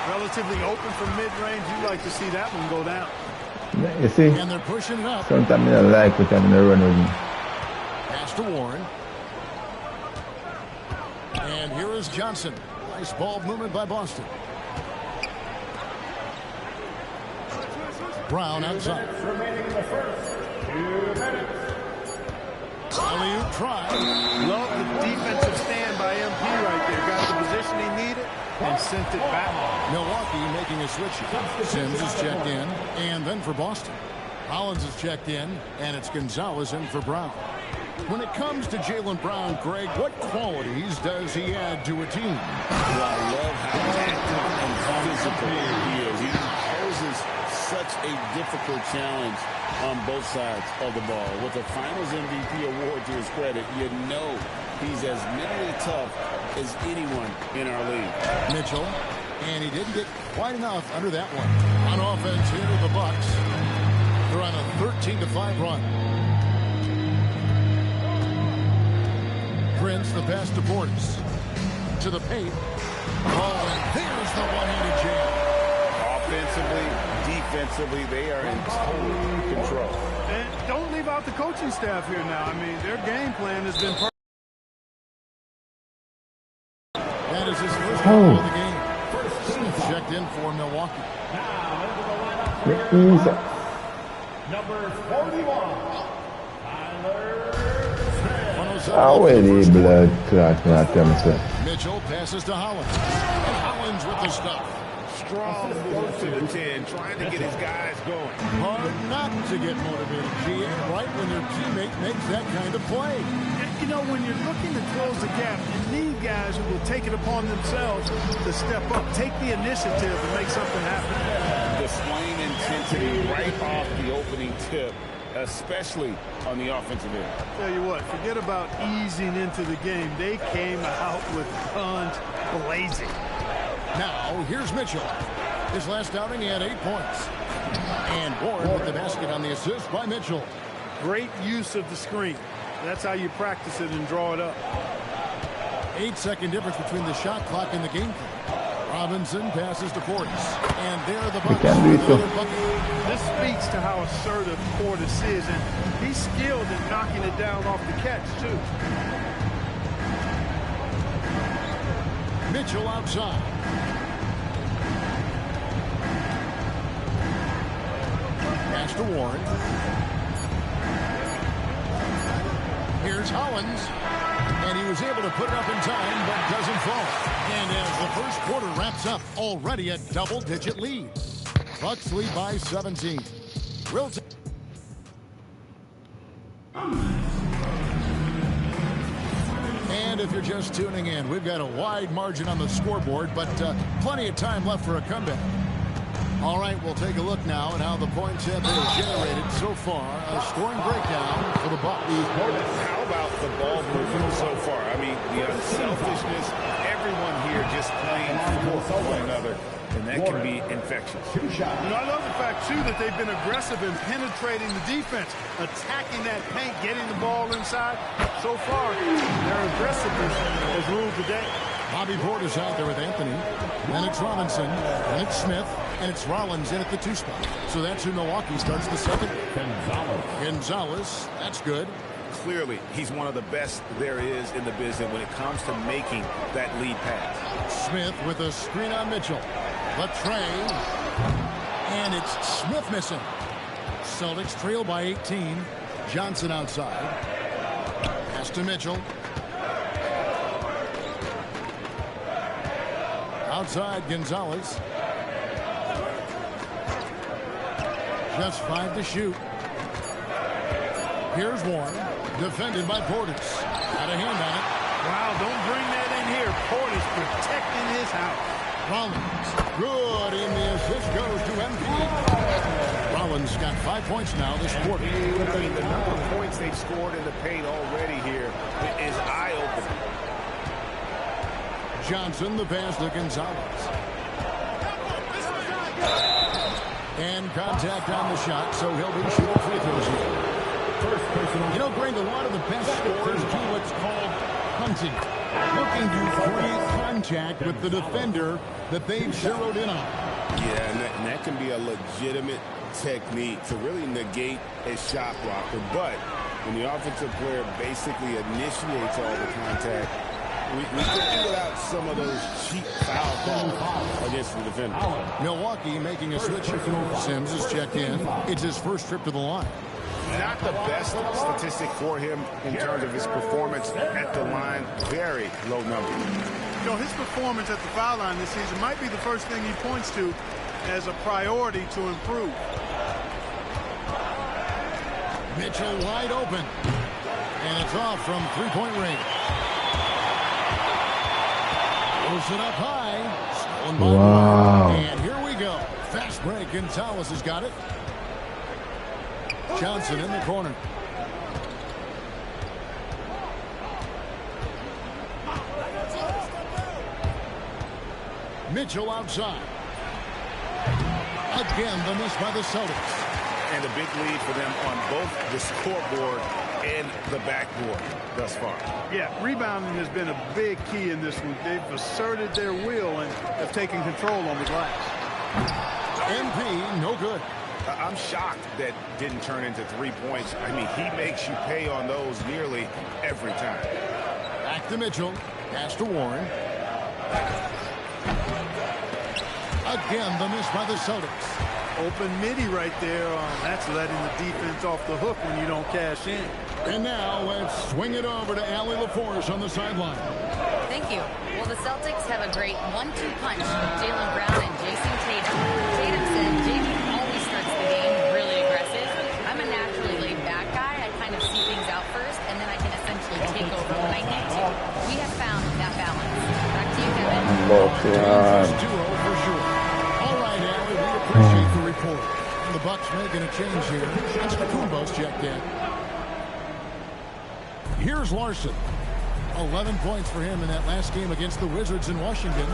relatively open from mid-range, you like to see that one go down. You see, and they're pushing it up. sometimes I don't like it and they run with me. Pass to Warren. And here is Johnson. Nice ball movement by Boston. Brown outside. Remaining in the first 2 minutes. Alley-oop try. Love the defensive stand by MP right there. Got the position he needed and sent it back. Milwaukee making a switch. Sims is checked in, and then for Boston. Hollins is checked in, and it's Gonzalez in for Brown. When it comes to Jaylen Brown, Greg, what qualities does he add to a team? Well, I love how active and physical he is. He poses such a difficult challenge on both sides of the ball. With the Finals MVP award to his credit, you know he's as mentally tough as anyone in our league. Mitchell, and he didn't get quite enough under that one. On offense here, the Bucks. They're on a 13-5 run. Prince, the pass to Portis. To the paint. Oh, and there's the one-handed jam. Offensively, defensively, they are in total control. And don't leave out the coaching staff here now. I mean, their game plan has been perfect. That is his first goal of the game. Checked in for Milwaukee. Number 41. Already blood clot, not them, sir. Mitchell passes to Hollins. And Hollins with the stuff. Strong move to the 10, trying to get his guys going. Hard not to get motivated, GA, right when your teammate makes that kind of play. You know, when you're looking to close the gap, you need guys who will take it upon themselves to step up, take the initiative and make something happen. Displaying intensity right off the opening tip, especially on the offensive end. Tell you what, forget about easing into the game. They came out with guns blazing. Now, here's Mitchell. His last outing, he had 8 points. And Warren with the basket on the assist by Mitchell. Great use of the screen. That's how you practice it and draw it up. 8-second difference between the shot clock and the game clock. Robinson passes to Portis. And there the Bucks. This speaks to how assertive Portis is, and he's skilled in knocking it down off the catch, too. Mitchell outside. Pass to Warren. Here's Hollins. And he was able to put it up in time, but doesn't fall. And as the first quarter wraps up, already a double-digit lead. Bucks lead by 17. And if you're just tuning in, we've got a wide margin on the scoreboard, but plenty of time left for a comeback. All right, we'll take a look now at how the points have been generated so far. A scoring breakdown for the Bucks. How about the ball movement so far? I mean, the unselfishness, everyone here just playing for one another, and that can be infectious. You know, I love the fact, too, that they've been aggressive in penetrating the defense, attacking that paint, getting the ball inside. So far, their aggressiveness has ruled the day. Bobby Portis out there with Anthony. Then it's Robinson. Then it's Smith. And it's Rollins in at the 2 spot. So that's who Milwaukee starts the second. Gonzalez. That's good. Clearly, he's one of the best there is in the business when it comes to making that lead pass. Smith with a screen on Mitchell. Latre. And it's Smith missing. Celtics trail by 18. Johnson outside. Pass to Mitchell. Outside, Gonzalez. Just 5 to shoot. Here's Warren. Defended by Portis. Got a hand on it. Wow, don't bring that in here. Portis protecting his house. Rollins. Good, and the assist goes to MP. Rollins got 5 points now this quarter. I mean, the number of points they've scored in the paint already here is eye-opening. Johnson, the pass to Gonzalez. And contact on the shot, so he'll be shooting free throws here. You know, Greg, a lot of the best scorers do what's called hunting. Looking to create contact with the defender that they've zeroed in on. Yeah, and that can be a legitimate technique to really negate a shot blocker. But when the offensive player basically initiates all the contact, we could do without some of those cheap foul calls against the defender. Milwaukee making a switch. Sims is checked in. It's his first trip to the line. Not the best statistic for him in terms of his performance at the line. Very low number. You know, his performance at the foul line this season might be the first thing he points to as a priority to improve. Mitchell wide open. And it's off from three-point range. Throws it up high. Stolen by Wow. And here we go. Fast break, and Tallis has got it. Johnson in the corner. Mitchell outside. Again, the miss by the Celtics. And a big lead for them on both the scoreboard and the backboard thus far. Yeah, rebounding has been a big key in this one. They've asserted their will and have taken control on the glass. MP, no good. I'm shocked that didn't turn into 3 points. I mean, he makes you pay on those nearly every time. Back to Mitchell. Pass to Warren. Again, the miss by the Celtics. Open midi right there. That's letting the defense off the hook when you don't cash in. And now let's swing it over to Allie LaForce on the sideline. Thank you. Well, the Celtics have a great 1-2 punch with Jaylen Brown and Jason Tatum. Tatum said JV always starts the game really aggressive. I'm a naturally laid-back guy. I kind of see things out first, and then I can essentially take over when I need to. We have found that balance. Back to you, Kevin. Duo for sure. All right, Allie, we appreciate the report. And the Bucks making a change here. Antetokounmpo's checked in. Here's Larson. 11 points for him in that last game against the Wizards in Washington.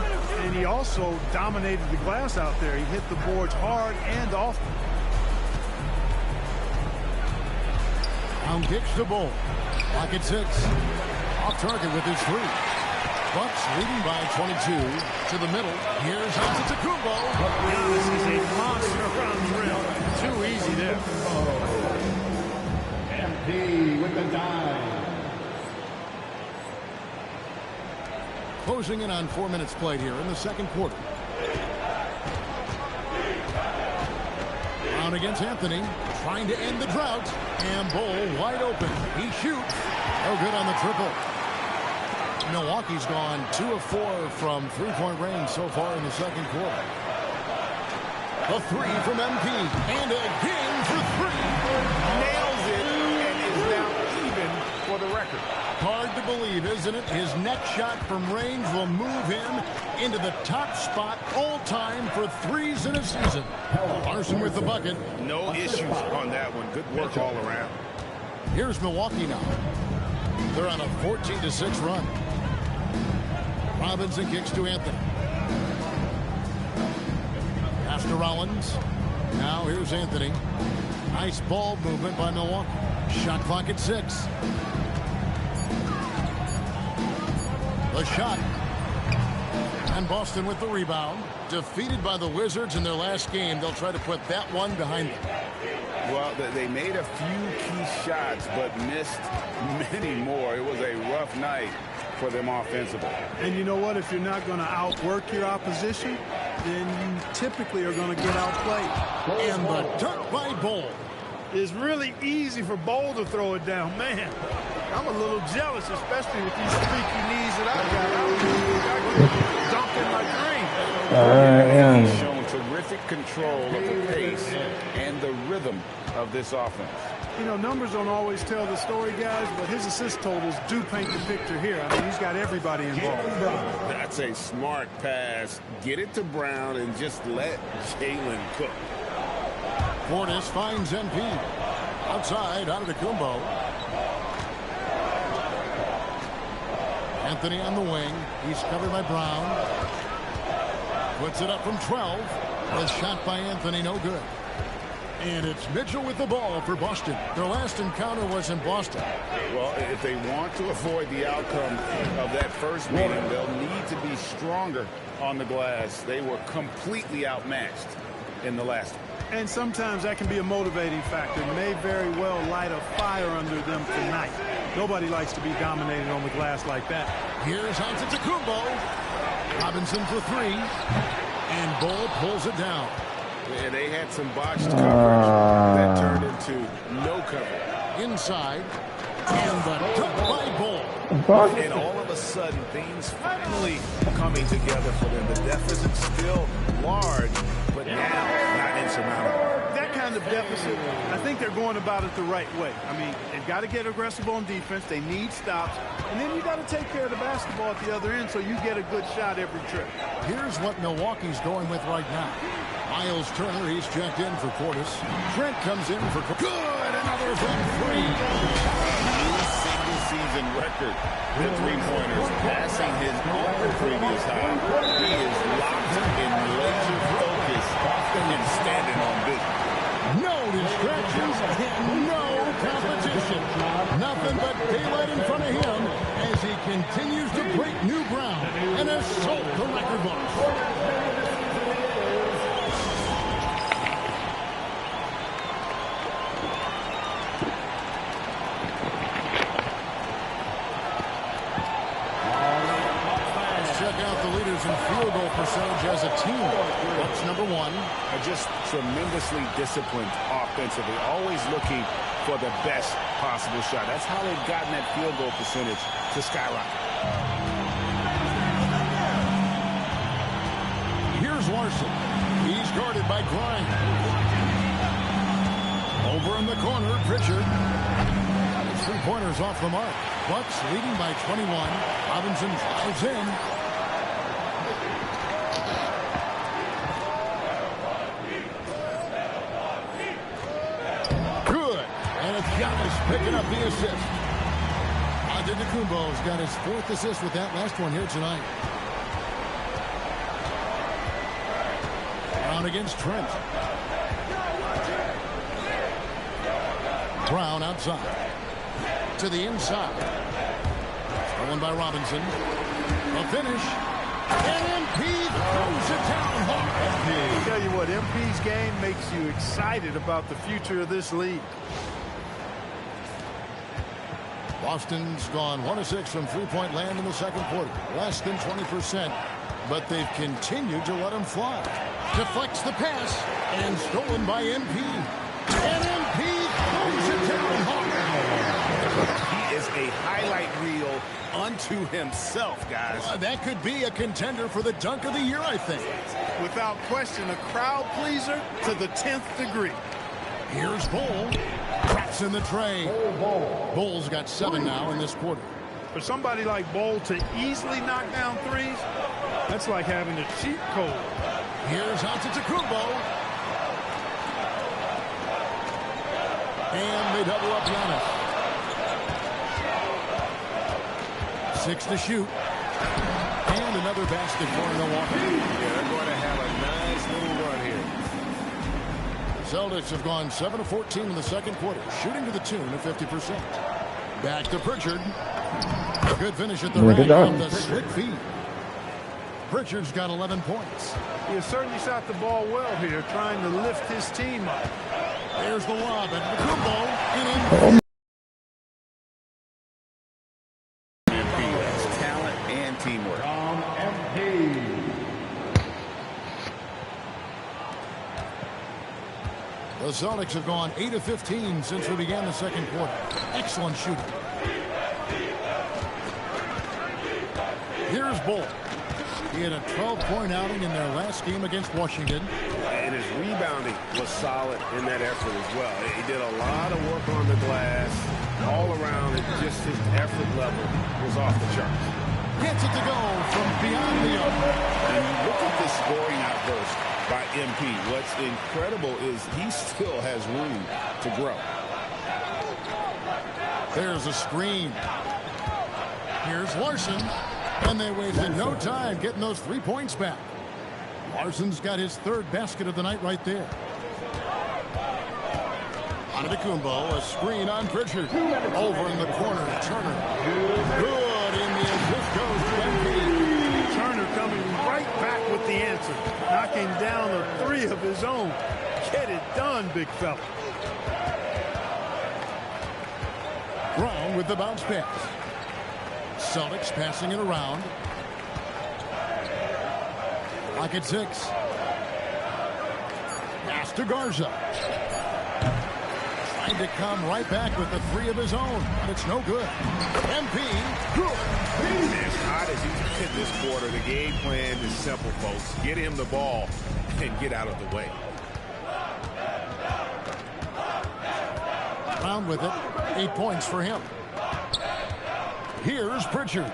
And he also dominated the glass out there. He hit the boards hard and often. Down kicks to Bull. Clock at 6. Off target with his three. Bucks leading by 22 to the middle. Here's Antetokounmpo. Giannis is a monster around the rim. Too easy there. MP with the dive. Closing in on 4 minutes played here in the second quarter. Brown against Anthony, trying to end the drought. And Bull wide open. He shoots. No good on the triple. Milwaukee's gone 2 of 4 from three-point range so far in the second quarter. The three from MP. And again for three. Nails it and is now even for the record. Hard to believe, isn't it? His next shot from range will move him into the top spot all time for threes in a season. Larson with the bucket. No issues on that one. Good work all around. Here's Milwaukee now. They're on a 14-6 run. Robinson kicks to Anthony. Pass to Rollins. Now here's Anthony. Nice ball movement by Milwaukee. Shot clock at 6. The shot. And Boston with the rebound. Defeated by the Wizards in their last game. They'll try to put that one behind them. Well, they made a few key shots, but missed many more. It was a rough night for them offensively. And you know what? If you're not going to outwork your opposition, then you typically are going to get outplayed. And the dunk by Bull. It's really easy for Bull to throw it down. Man, I'm a little jealous, especially with these freaky knees that I got. I dunked in my dream. He's shown terrific control of the pace and the rhythm of this offense. You know, numbers don't always tell the story, guys, but his assist totals do paint the picture here. I mean, he's got everybody involved. That's a smart pass. Get it to Brown and just let Jaylen cook. Portis finds MP. Outside, Antetokounmpo. Anthony on the wing. He's covered by Brown. Puts it up from 12. The shot by Anthony, no good. And it's Mitchell with the ball for Boston. Their last encounter was in Boston. Well, if they want to avoid the outcome of that first meeting, they'll need to be stronger on the glass. They were completely outmatched in the last one. And sometimes that can be a motivating factor. May very well light a fire under them tonight. Nobody likes to be dominated on the glass like that. Here's Antetokounmpo. Robinson for three. And Bull pulls it down. Yeah, they had some botched coverage that turned into no cover. Inside. And the dunk by Bull. And all of a sudden, things finally coming together for them. The deficit's still large, but now not insurmountable. That kind of deficit, I think they're going about it the right way. I mean, they've got to get aggressive on defense. They need stops. And then you got to take care of the basketball at the other end so you get a good shot every trip. Here's what Milwaukee's going with right now. Miles Turner, he's checked in for Portis. Trent comes in for good. Another from three. Single-season record for three-pointers, passing his own previous high. He is locked in laser focus and standing on business. No distractions, no competition. Nothing but daylight in front of him as he continues to break new ground and assault the record books. Field goal percentage as a team. That's number one. Just tremendously disciplined offensively, always looking for the best possible shot. That's how they've gotten that field goal percentage to skyrocket. Here's Larson. He's guarded by Grimes. Over in the corner, Pritchard. Three-pointers off the mark. Bucks leading by 21. Robinson drives in. Picking up the assist. Antetokounmpo's got his fourth assist with that last one here tonight. Brown against Trent. Brown outside. To the inside. Stolen by Robinson. A finish. And MP throws it down hard. I tell you what, MP's game makes you excited about the future of this league. Boston's gone 1 of 6 from three-point land in the second quarter. Less than 20%, but they've continued to let him fly. Deflects the pass, and stolen by MP. And MP throws it down hard. He is a highlight reel unto himself, guys. That could be a contender for the dunk of the year, I think. Without question, a crowd pleaser to the 10th degree. Here's Bull. Traps in the tray. Bull's got 7 now in this quarter. For somebody like Bull to easily knock down threes, that's like having a cheat code. Here's Antetokounmpo. And they double up Giannis. 6 to shoot. And another basket for Milwaukee. Yeah, they're going to have a nice little run here. Celtics have gone 7 of 14 in the second quarter, shooting to the tune of 50%. Back to Pritchard. A good finish at the rim on the slick feed. Pritchard's got 11 points. He has certainly shot the ball well here, trying to lift his team up. There's the lob at the combo. That's talent and teamwork. The Celtics have gone 8 of 15 since we began the second quarter. Excellent shooting. Here's Bull. He had a 12-point outing in their last game against Washington. And his rebounding was solid in that effort as well. He did a lot of work on the glass, all around, and just his effort level was off the charts. Gets it to go from beyond the arc. And look at this scoring outburst by MP. What's incredible is he still has room to grow. There's a screen. Here's Larson. And they wasted no time getting those 3 points back. Larson's got his third basket of the night right there. Antetokounmpo, a screen on Pritchard. Over in the corner, Turner. Good in the end. This goes to MP. Turner coming right back with the answer. Knocking down a 3 of his own. Get it done, big fella. Brown with the bounce pass. Celtics passing it around. Clock at 6. Pass to Garza. Trying to come right back with the 3 of his own, but it's no good. MP, good. As hot as he's been this quarter, the game plan is simple, folks. Get him the ball and get out of the way. Brown with it. 8 points for him. Here's Pritchard.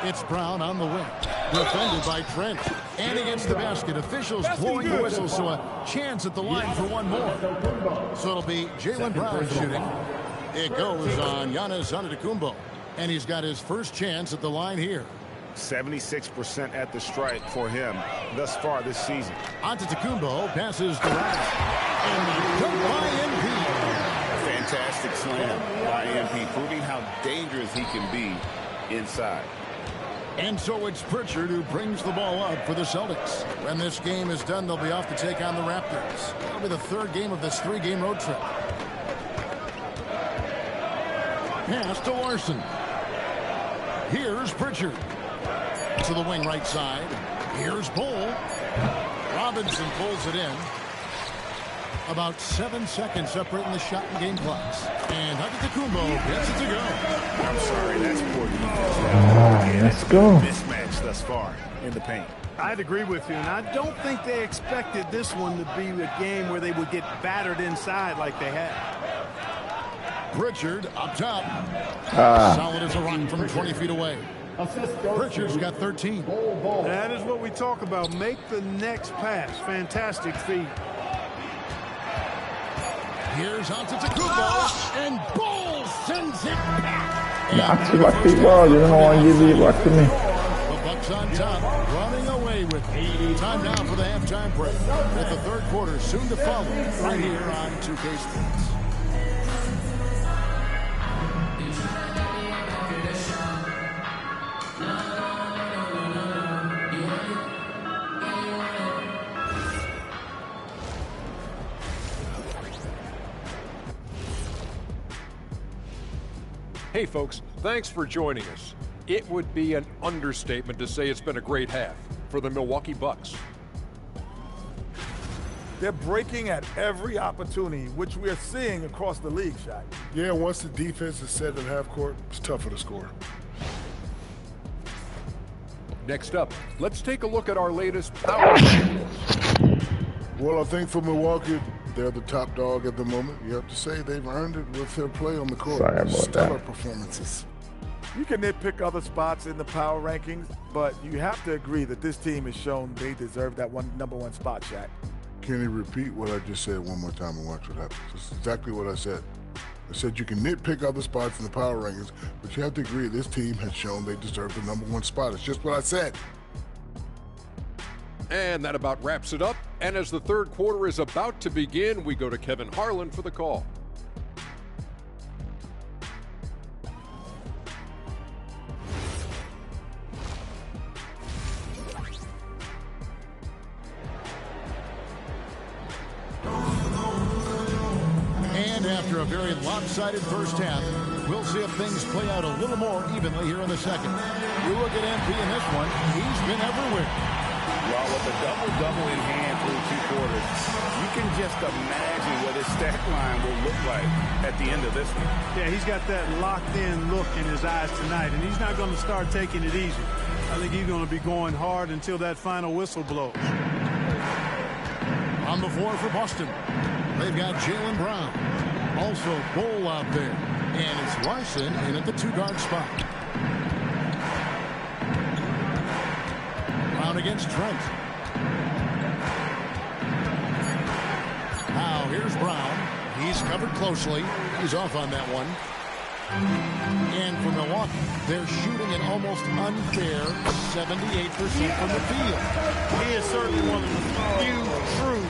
It's Brown on the wing. Defended by Trent. And against the basket. Officials blowing the whistle, so a chance at the line for one more. So it'll be Jaylen Brown shooting. It goes on Giannis Antetokounmpo. And he's got his first chance at the line here. 76% at the stripe for him thus far this season. Antetokounmpo passes to Rice. And done by MP. Fantastic slam by MP, proving how dangerous he can be inside. And so it's Pritchard who brings the ball up for the Celtics. When this game is done, they'll be off to take on the Raptors. That'll be the 3rd game of this 3-game road trip. Pass to Larson. Here's Pritchard. To the wing right side. Here's Bull. Robinson pulls it in. About 7 seconds separating the shot and game clocks. And Antetokounmpo gets it to go. I'm sorry, that's poor defense. Let's go. Mismatch thus far in the paint. I'd agree with you, and I don't think they expected this one to be a game where they would get battered inside like they had. Pritchard up top. Solid as a rock from 20 feet away. Pritchard's got 13. That is what we talk about. Make the next pass. Fantastic feed. Here's Antetokounmpo, and Bull sends it back. Ask me back to the ball. You don't want to give it back to me. The Bucks on top, running away with it. Time now for the halftime break. With the 3rd quarter soon to follow, right here on 2K Sports. Hey folks, thanks for joining us. It would be an understatement to say it's been a great half for the Milwaukee Bucks. They're breaking at every opportunity, which we are seeing across the league, Shaq. Yeah, once the defense is set in half court, it's tougher to score. Next up, let's take a look at our latest power. Well, I think for Milwaukee, they're the top dog at the moment. You have to say they've earned it with their play on the court. Sorry about Stellar that. performances. You can nitpick other spots in the power rankings, but you have to agree that this team has shown they deserve that number one spot, Shaq. Can you repeat what I just said one more time and watch what happens? That's exactly what I said. I said you can nitpick other spots in the power rankings, but you have to agree this team has shown they deserve the number one spot. It's just what I said. And that about wraps it up. And as the 3rd quarter is about to begin, we go to Kevin Harlan for the call. And after a very lopsided first half, we'll see if things play out a little more evenly here in the second. You look at MP in this one, he's been everywhere. Well, with a double-double in hand through 2 quarters, you can just imagine what his stat line will look like at the end of this one. Yeah, he's got that locked-in look in his eyes tonight, and he's not going to start taking it easy. I think he's going to be going hard until that final whistle blows. On the floor for Boston, they've got Jaylen Brown. Also Bull out there. And it's Larson in at the 2-guard spot. Brown against Trent. Now here's Brown. He's covered closely. He's off on that one. And for Milwaukee, they're shooting an almost unfair 78% from the field. He is certainly one of the few true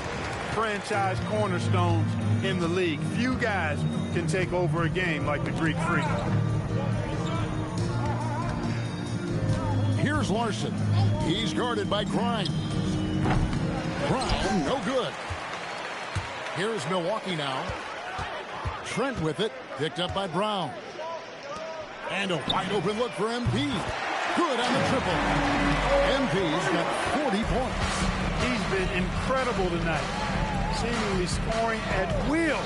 franchise cornerstones in the league. Few guys can take over a game like the Greek Freak. Here's Larson. He's guarded by Grimes. Brown, no good. Here's Milwaukee now. Trent with it, picked up by Brown. And a wide open look for MP. Good on the triple. MP's got 40 points. He's been incredible tonight, seemingly scoring at will,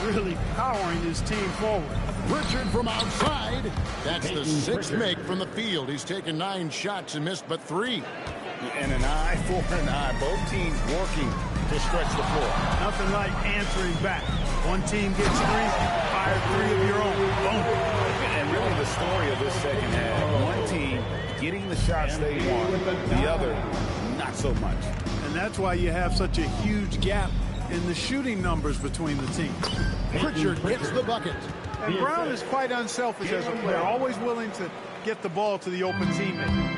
really powering his team forward. Richard from outside. That's the sixth make from the field. He's taken 9 shots and missed but 3. And an eye for an eye. Both teams working to stretch the floor. Nothing like answering back. One team gets 3, fire 3 of your own. Boom. And really the story of this second half, one team getting the shots they want, the other not so much. And that's why you have such a huge gap in the shooting numbers between the teams. Richard gets the bucket. And Brown is quite unselfish as a player, always willing to get the ball to the open teammate.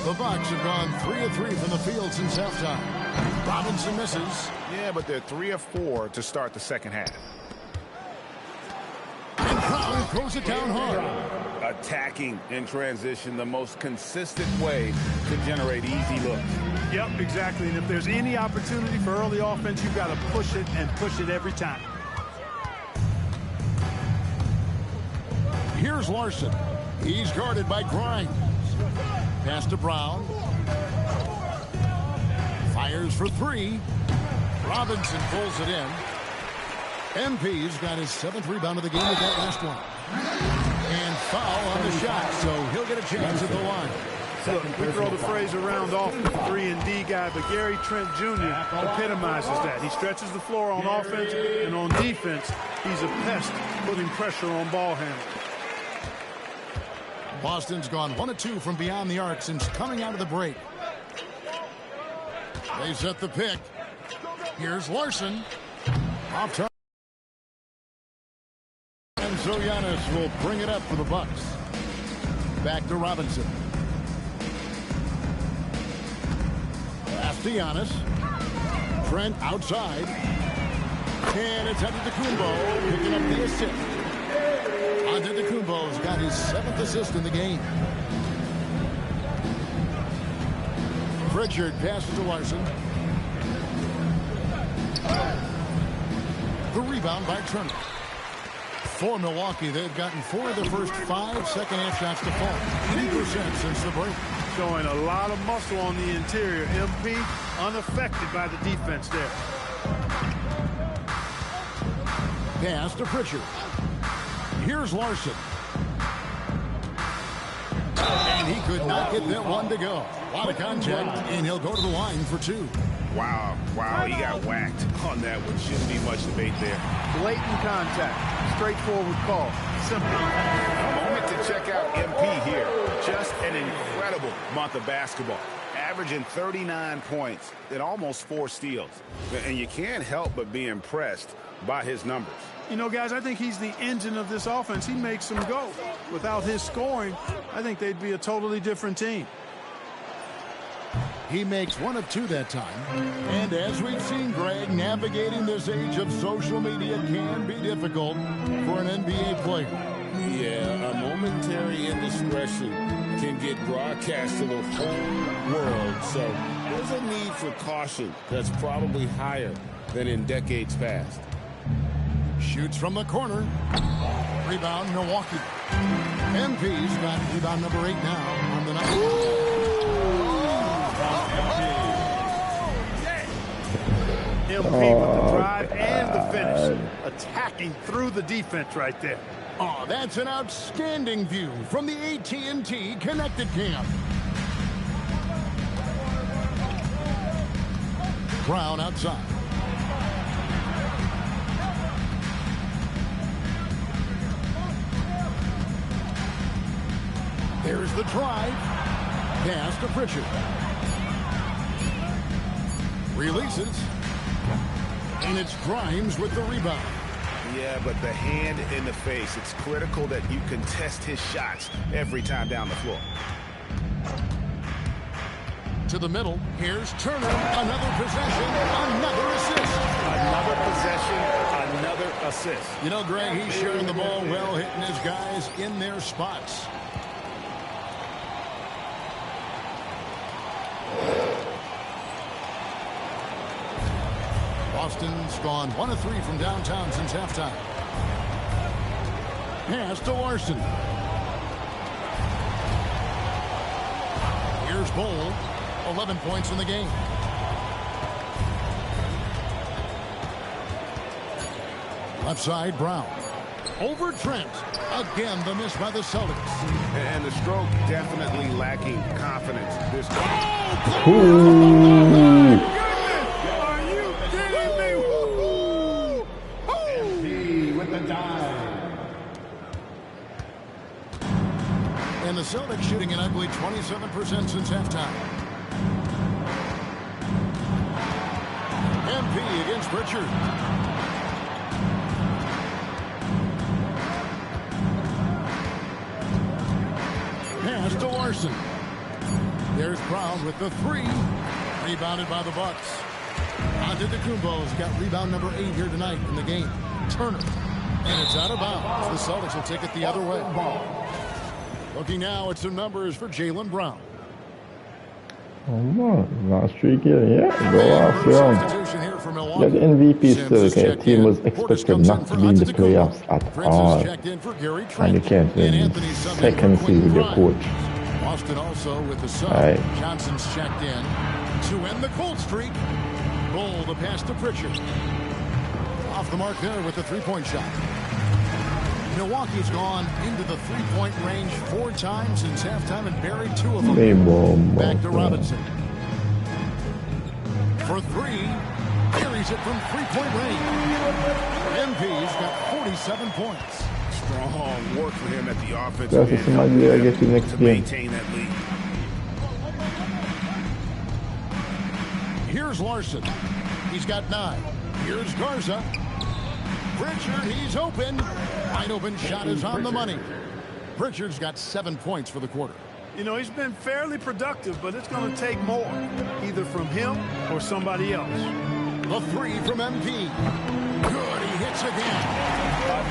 The Bucks have gone 3 of 3 from the field since halftime. Robinson misses. Yeah, but they're 3 of 4 to start the second half. And Brown throws it down hard. Attacking in transition, the most consistent way to generate easy looks. Yep, exactly. And if there's any opportunity for early offense, you've got to push it and push it every time. Here's Larson. He's guarded by Grimes. Pass to Brown. Fires for 3. Robinson pulls it in. MP's got his 7th rebound of the game with that last one. And foul on the shot, so he'll get a chance at the line. Look, we throw the phrase around often, 3-and-D guy, but Gary Trent Jr. epitomizes that. He stretches the floor on offense, and on defense, he's a pest, putting pressure on ball handlers. Boston's gone 1 of 2 from beyond the arc since coming out of the break. They set the pick. Here's Larson. Off target. And so Giannis will bring it up for the Bucks. Back to Robinson. Pass to Giannis. Trent outside. And it's Antetokounmpo picking up the assist. Antetokounmpo's got his 7th assist in the game. Pritchard passes to Larson. The rebound by Turner. For Milwaukee, they've gotten 4 of the first 5 second-half shots to fall. 80% since the break. Showing a lot of muscle on the interior. MP unaffected by the defense there. Pass to Pritchard. Here's Larson. And he could not get that one to go. A lot of contact, and he'll go to the line for 2. Wow, he got whacked on that one. Shouldn't be much debate there. Blatant contact. Straightforward call. Simple. A moment to check out MP here. Just an incredible month of basketball. Averaging 39 points and almost 4 steals. And you can't help but be impressed by his numbers. You know, guys, I think he's the engine of this offense. He makes them go. Without his scoring, I think they'd be a totally different team. He makes 1 of 2 that time. And as we've seen, Greg, navigating this age of social media can be difficult for an NBA player. Yeah, a momentary indiscretion can get broadcast to the whole world. So there's a need for caution that's probably higher than in decades past. Shoots from the corner. Rebound, Milwaukee. MP's got rebound number 8 now on the night. MP with the drive and the finish. Attacking through the defense right there. Oh, that's an outstanding view from the AT&T Connected Cam. Brown outside. There's the drive. Pass to Pritchard. Releases. And it's Grimes with the rebound. Yeah, but the hand in the face. It's critical that you contest his shots every time down the floor. To the middle. Here's Turner. Another possession. Another assist. Another possession. Another assist. You know, Greg, he's sharing the ball well, hitting his guys in their spots. Boston's gone 1 of 3 from downtown since halftime. Pass to Larson. Here's Bowl. 11 points in the game. Left side, Brown. Over Trent. Again, the miss by the Celtics. And the stroke definitely lacking confidence this time. Are you kidding me? MP with the dive. And the Celtics shooting an ugly 27% since halftime. MP against Pritchard. Pass to Larson. There's Brown with the 3. Rebounded by the Bucks. Antetokounmpo's got rebound number 8 here tonight in the game. Turner. And it's out of bounds. The Celtics will take it the other way. Looking now at some numbers for Jaylen Brown. Oh no, last streak here, yeah, go off, yeah. Yeah, the MVP still, okay, team was expected not to be in the playoffs at all. And you can't win second seed with your coach. Boston also with the sub. Right. Johnson's checked in to end the cold streak. Bull the pass to Pritchard. Off the mark there with the 3-point shot. Milwaukee's gone into the 3-point range 4 times since halftime and buried 2 of them. Back to Robinson. For 3, carries it from 3-point range. MP's got 47 points. Strong work for him at the offensive That's end somebody I get to next game. maintain that lead. Here's Larson. He's got 9. Here's Garza. Pritchard, he's open. Wide open shot is on the money. Pritchard's got 7 points for the quarter. You know, he's been fairly productive, but it's going to take more, either from him or somebody else. The 3 from MP. Good, he hits again.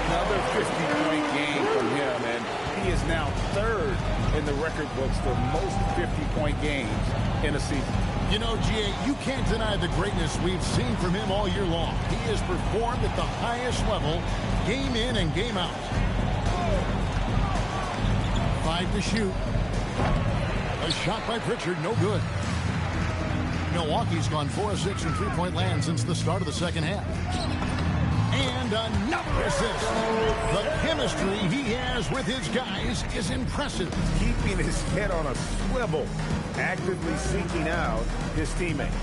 Another 50-point game from him, and he is now 3rd in the record books for most 50-point games in a season. You know, G.A., you can't deny the greatness we've seen from him all year long. He has performed at the highest level, game in and game out. 5 to shoot. A shot by Pritchard, no good. Milwaukee's gone 4 of 6 from 3-point land since the start of the second half. And another assist. The chemistry he has with his guys is impressive. Keeping his head on a swivel, actively seeking out his teammate.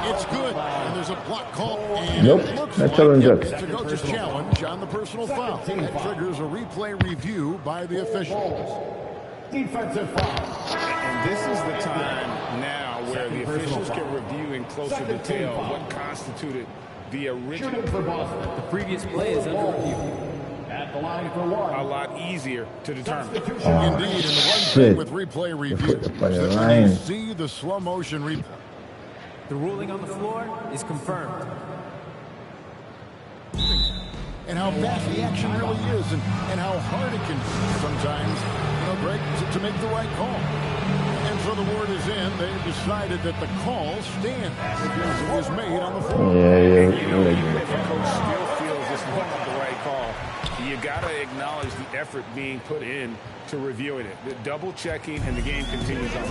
It's good, and there's a block call. And nope, it looks that's like a coach's challenge on the personal foul. That triggers a replay review by the officials. Defensive foul. And this is the time now where the officials can review in closer detail what constituted the original. The previous play is under review. At the line for 1. A lot easier to determine. Indeed, and the one thing with replay review is that when you see the slow motion replay. The ruling on the floor is confirmed. And how fast the action really is, and how hard it can be sometimes, you know, Greg, to make the right call. And so the word is in. They've decided that the call stands. It was made on the floor. If a coach still feels this wasn't the right call, you got to acknowledge the effort being put in to reviewing it. The double checking, and the game continues on.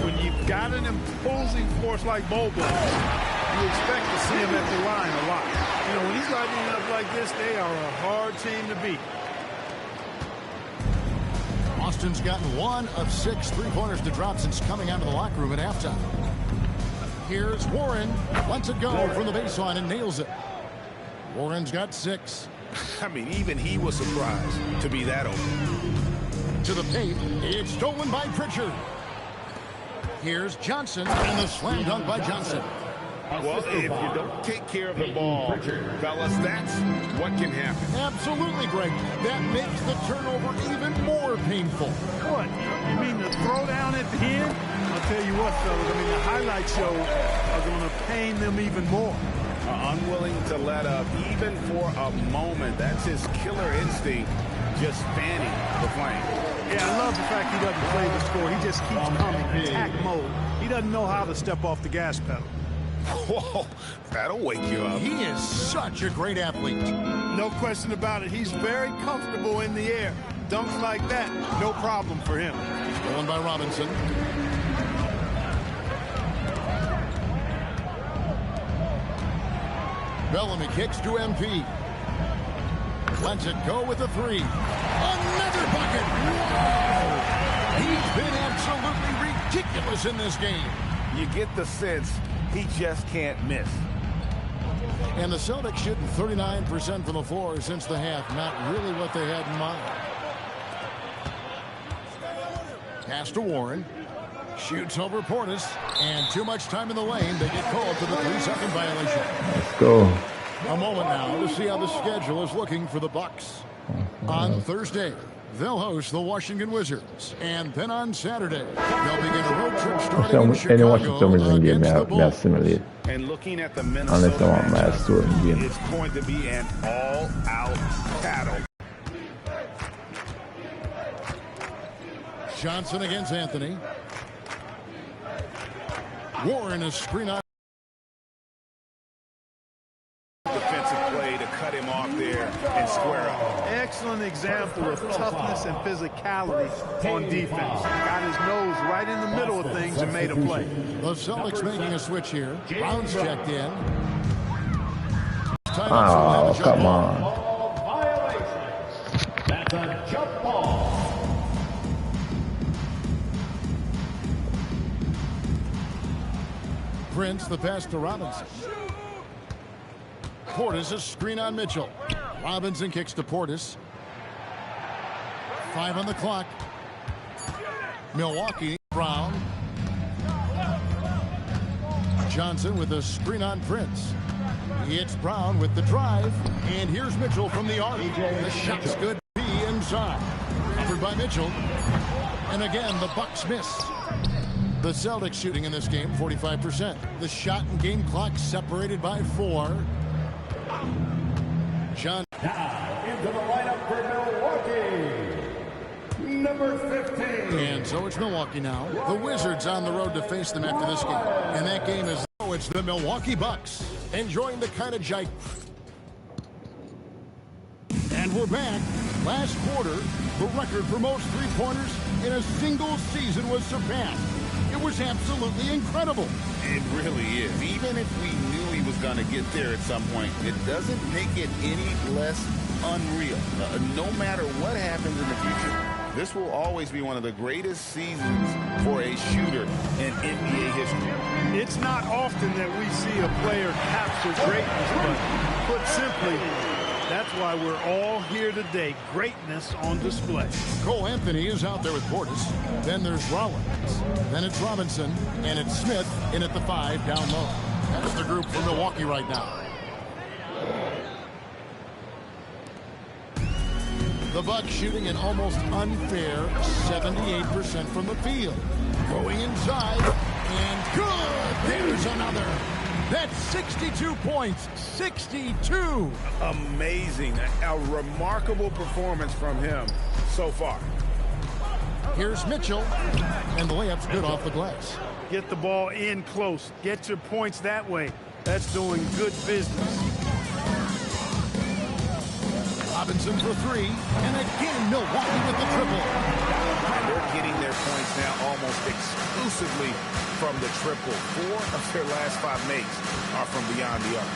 When you've got an imposing force like Bobo, you expect to see him at the line a lot. You know, when he's lighting up like this, they are a hard team to beat. Boston's gotten 1 of 6 3-pointers to drop since coming out of the locker room at halftime. Here's Warren. Lets it go from the baseline and nails it. Warren's got 6. I mean, even he was surprised to be that open. To the paint. It's stolen by Pritchard. Here's Johnson, and the slam dunk by Johnson. Well, if you don't take care of the ball, fellas, that's what can happen. Absolutely, Greg. That makes the turnover even more painful. What? You mean the throw down at the end? I'll tell you what, fellas, I mean, the highlight shows are going to pain them even more. Unwilling to let up, even for a moment. That's his killer instinct, just fanning the flame. Yeah, I love the fact he doesn't play the score. He just keeps coming, attack mode. He doesn't know how to step off the gas pedal. Whoa, that'll wake you up. He is such a great athlete. No question about it. He's very comfortable in the air. Dunks like that, no problem for him. Stolen by Robinson. Bellamy kicks to MP. Lets it go with a three. Another bucket. Whoa! He's been absolutely ridiculous in this game. You get the sense he just can't miss. And the Celtics shooting 39% from the floor since the half. Not really what they had in mind. Pass to Warren. Shoots over Portis. And too much time in the lane. They get called for the 3-second violation. Let's go. A moment now to see how the schedule is looking for the Bucks. On Thursday, they'll host the Washington Wizards. And then on Saturday, they'll begin a road trip starting in Chicago against the Bulls. And looking at the Unless I want my story game. it's going to be an all-out battle. Johnson against Anthony. Warren is screen on. Defensive play to cut him off there and square up. Excellent example of toughness and physicality on defense. Got his nose right in the middle of things and made a play. The Celtics making a switch here. Brown's checked in. Oh, come on. That's a jump ball. Prince, the pass to Robinson. Portis is screen on Mitchell. Robinson kicks to Portis. 5 on the clock. Milwaukee, Brown. Johnson with a screen on Prince. It's Brown with the drive. And here's Mitchell from the arc. The shot's good. Be inside. Covered by Mitchell. And again, the Bucks miss. The Celtics shooting in this game, 45%. The shot and game clock separated by 4. John. Now into the lineup for Milwaukee, number 15. And so it's Milwaukee now. The Wizards on the road to face them after this game. And that game is, it's the Milwaukee Bucks enjoying the kind of And we're back. Last quarter, the record for most three-pointers in a single season was surpassed. It was absolutely incredible. It really is. Even if we knew he was going to get there at some point, it doesn't make it any less unreal. No matter what happens in the future, this will always be one of the greatest seasons for a shooter in NBA history. It's not often that we see a player capture greatness, but put simply, that's why we're all here today. Greatness on display. Cole Anthony is out there with Portis. Then there's Rollins. Then it's Robinson. And it's Smith in at the 5 down low. That's the group for Milwaukee right now. The Bucks shooting an almost unfair 78% from the field. Going inside. And good. There's another. That's 62 points. 62. Amazing. A remarkable performance from him so far. Here's Mitchell. And the layup's good off the glass. Get the ball in close. Get your points that way. That's doing good business. Robinson for 3. And again, Milwaukee with the triple. And they're getting their points now almost exclusively from the triple. 4 of their last 5 makes are from beyond the arc.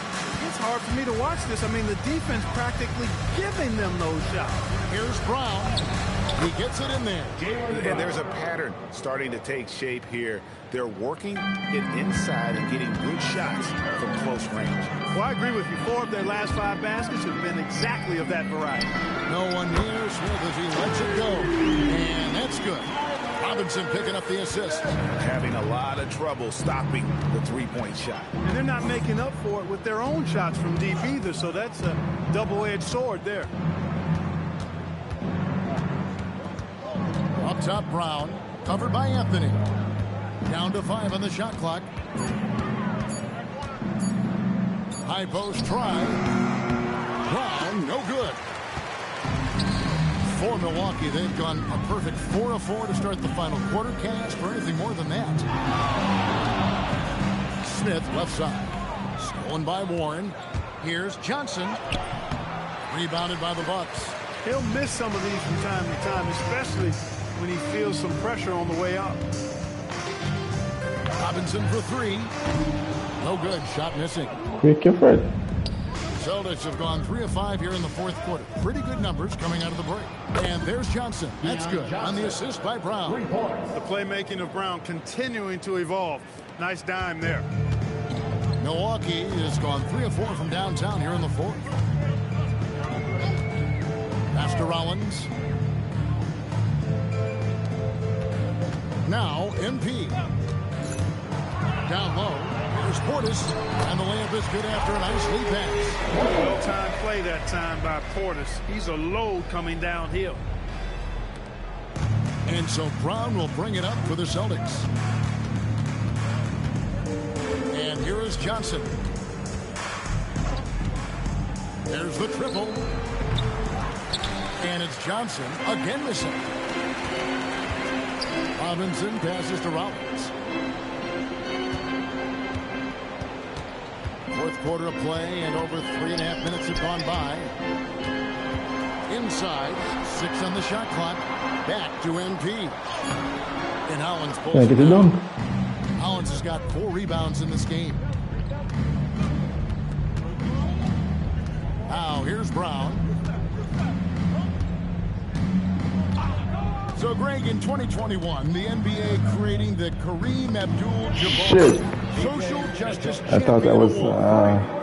It's hard for me to watch this. I mean, the defense practically giving them those shots. Here's Brown. He gets it in there. And there's a pattern starting to take shape here. They're working it inside and getting good shots from close range. Well, I agree with you. 4 of their last 5 baskets have been exactly of that variety. No one near Smith as he lets it go. And that's good. Robinson picking up the assist. Having a lot of trouble stopping the three-point shot. And they're not making up for it with their own shots from deep either, so that's a double-edged sword there. Up top, Brown. Covered by Anthony. Down to 5 on the shot clock. High post try. Brown, no good. For Milwaukee, they've gone a perfect 4 of 4 to start the final quarter. Can't ask for anything more than that. Smith, left side. Stolen by Warren. Here's Johnson. Rebounded by the Bucks. He'll miss some of these from time to time, especially when he feels some pressure on the way up. Robinson for 3. No good. Shot missing. Quick effort. Celtics have gone 3 of 5 here in the fourth quarter. Pretty good numbers coming out of the break. And there's Johnson. That's good on the assist by Brown. The playmaking of Brown continuing to evolve. Nice dime there. Milwaukee has gone 3 of 4 from downtown here in the fourth. Pass to Rollins. Now MP. Down low. There's Portis. And the layup is good after a nice lead pass. Well-timed play that time by Portis. He's a load coming downhill. And so Brown will bring it up for the Celtics. And here is Johnson. There's the triple. And it's Johnson again missing. Robinson passes to Rollins. Fourth quarter of play and over 3.5 minutes have gone by. Inside, 6 on the shot clock. Back to NP. And Hollins pulls it down. Hollins has got 4 rebounds in this game. Now here's Brown. So Greg, in 2021, the NBA creating the Kareem Abdul-Jabbar Social Justice I thought that was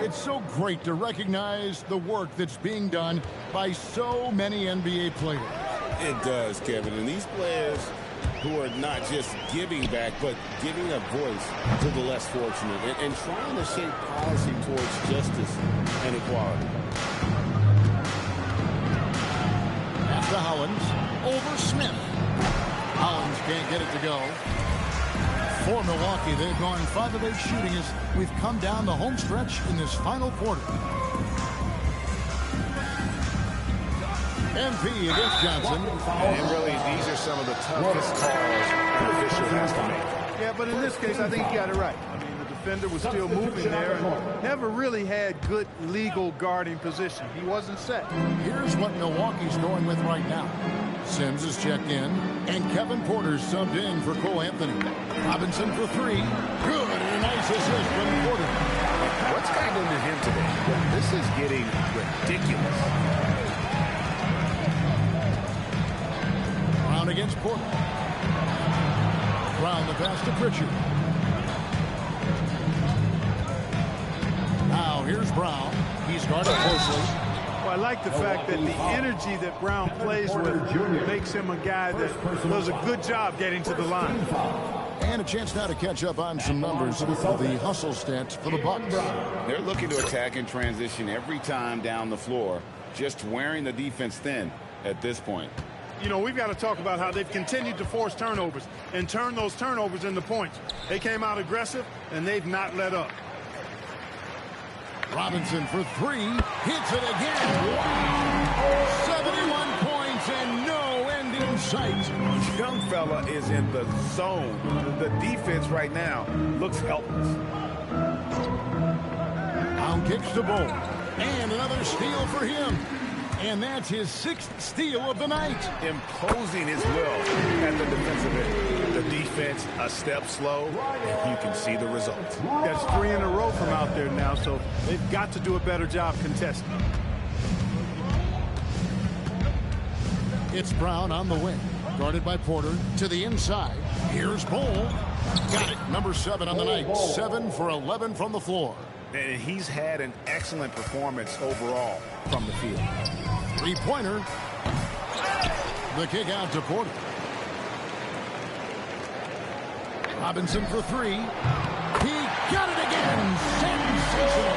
It's so great to recognize the work that's being done by so many NBA players. It does, Kevin. And these players who are not just giving back, but giving a voice to the less fortunate and trying to shape policy towards justice and equality. After Hollins, over Smith. Hollins can't get it to go. For Milwaukee, they've gone 5 of 8 shooting as we've come down the home stretch in this final quarter. MP against Johnson. And really, these are some of the toughest calls an official has to make. Yeah, but in this case, I think he got it right. I mean, the defender was still moving there and never really had good legal guarding position. He wasn't set. Here's what Milwaukee's going with right now. Sims is checked in, and Kevin Porter's subbed in for Cole Anthony. Robinson for 3. Good, and a nice assist from Porter. What's gotten into him today? This is getting ridiculous. Brown against Porter. Brown the pass to Pritchard. Now here's Brown. He's guarded closely. Well, I like the fact that the energy that Brown plays with makes him a guy that does a good job getting to the line. And a chance now to catch up on some numbers with the hustle stats for the Bucks. They're looking to attack in transition every time down the floor, just wearing the defense thin at this point. You know, we've got to talk about how they've continued to force turnovers and turn those turnovers into points. They came out aggressive, and they've not let up. Robinson for 3. Hits it again. Wow! 71 points and no end in sight. This young fella is in the zone. The defense right now looks helpless. Brown kicks the ball. And another steal for him. And that's his 6th steal of the night. Imposing his will at the defensive end. The defense a step slow, and you can see the results. That's 3 in a row from out there now, so they've got to do a better job contesting. It's Brown on the wing. Guarded by Porter to the inside. Here's Bol. Got it. Number 7 on the night. 7 for 11 from the floor. And he's had an excellent performance overall from the field. 3-pointer. The kick out to Porter. Robinson for 3. He got it again. Sensational.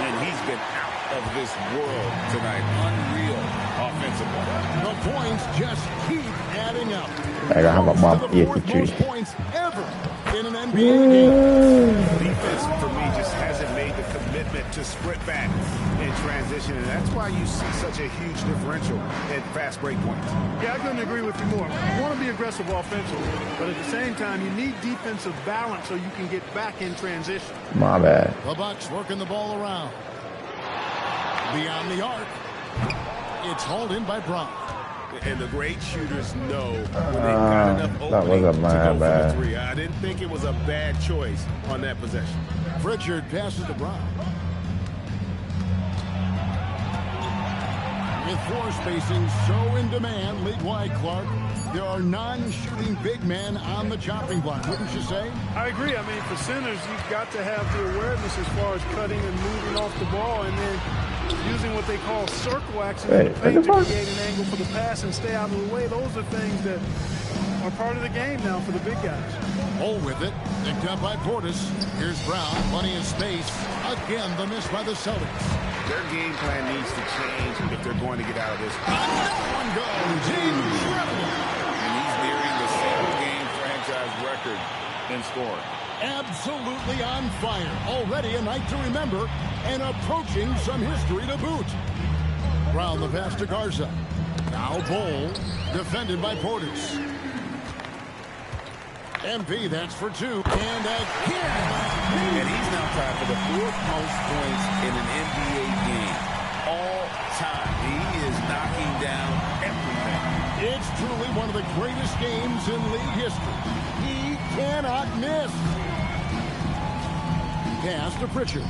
And he's been out of this world tonight. Unreal offensively. The points just keep adding up. I got about 83. Most points ever in an NBA game. Defense, for me, just hasn't made the commitment to sprint back in transition, and that's why you see such a huge differential at fast break points. Yeah, I couldn't agree with you more. You want to be aggressive offensively, but at the same time, you need defensive balance so you can get back in transition. My bad. The Bucks working the ball around. Beyond the arc. It's hauled in by Brown. And the great shooters know when they've got enough that was a opening to go for bad. the three. I didn't think it was a bad choice on that possession. Pritchard passes to Brown. With floor spacing so in demand, league-wide, Clark, there are non-shooting big men on the chopping block, wouldn't you say? I agree. I mean, for centers, you've got to have the awareness as far as cutting and moving off the ball, and then using what they call circle action in the paint to create an angle for the pass and stay out of the way. Those are things that are part of the game now for the big guys. Hole with it, picked up by Portis. Here's Brown, plenty of space. Again, the miss by the Celtics. Their game plan needs to change if they're going to get out of this. Another one goes. Incredible. And he's nearing the single-game franchise record in scoring. Absolutely on fire. Already a night to remember and approaching some history to boot. Brown the pass to Garza. Now Bol, defended by Portis. MP, that's for two. And again. And he's now tied for the fourth most points in an NBA game all time. He is knocking down everything. It's truly one of the greatest games in league history. He cannot miss. Pass to Pritchard.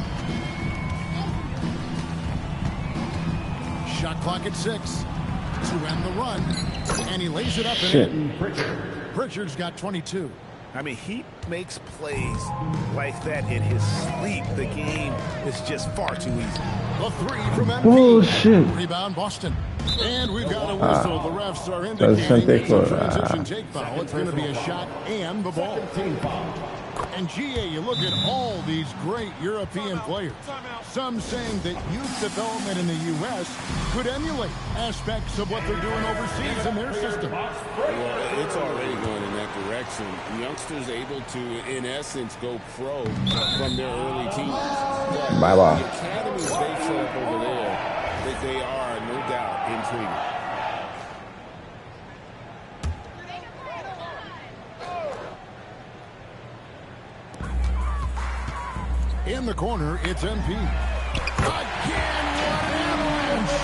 Shot clock at 6 to end the run. And he lays it up and in. Pritchard's got 22. I mean, he makes plays like that in his sleep. The game is just far too easy. A three from MP. Bullshit. Rebound Boston. And we've got a whistle. The refs are indicating it's a transition take foul. It's going to be a shot and the ball. And GA, you look at all these great European players. Some saying that youth development in the U.S. could emulate aspects of what they're doing overseas in their system. Well, it's already going in that direction. Youngsters able to, in essence, go pro from their early teens. But Bye-bye. the academies they set up over there, that they are, no doubt, intriguing. In the corner, it's MP. Again, what an avalanche!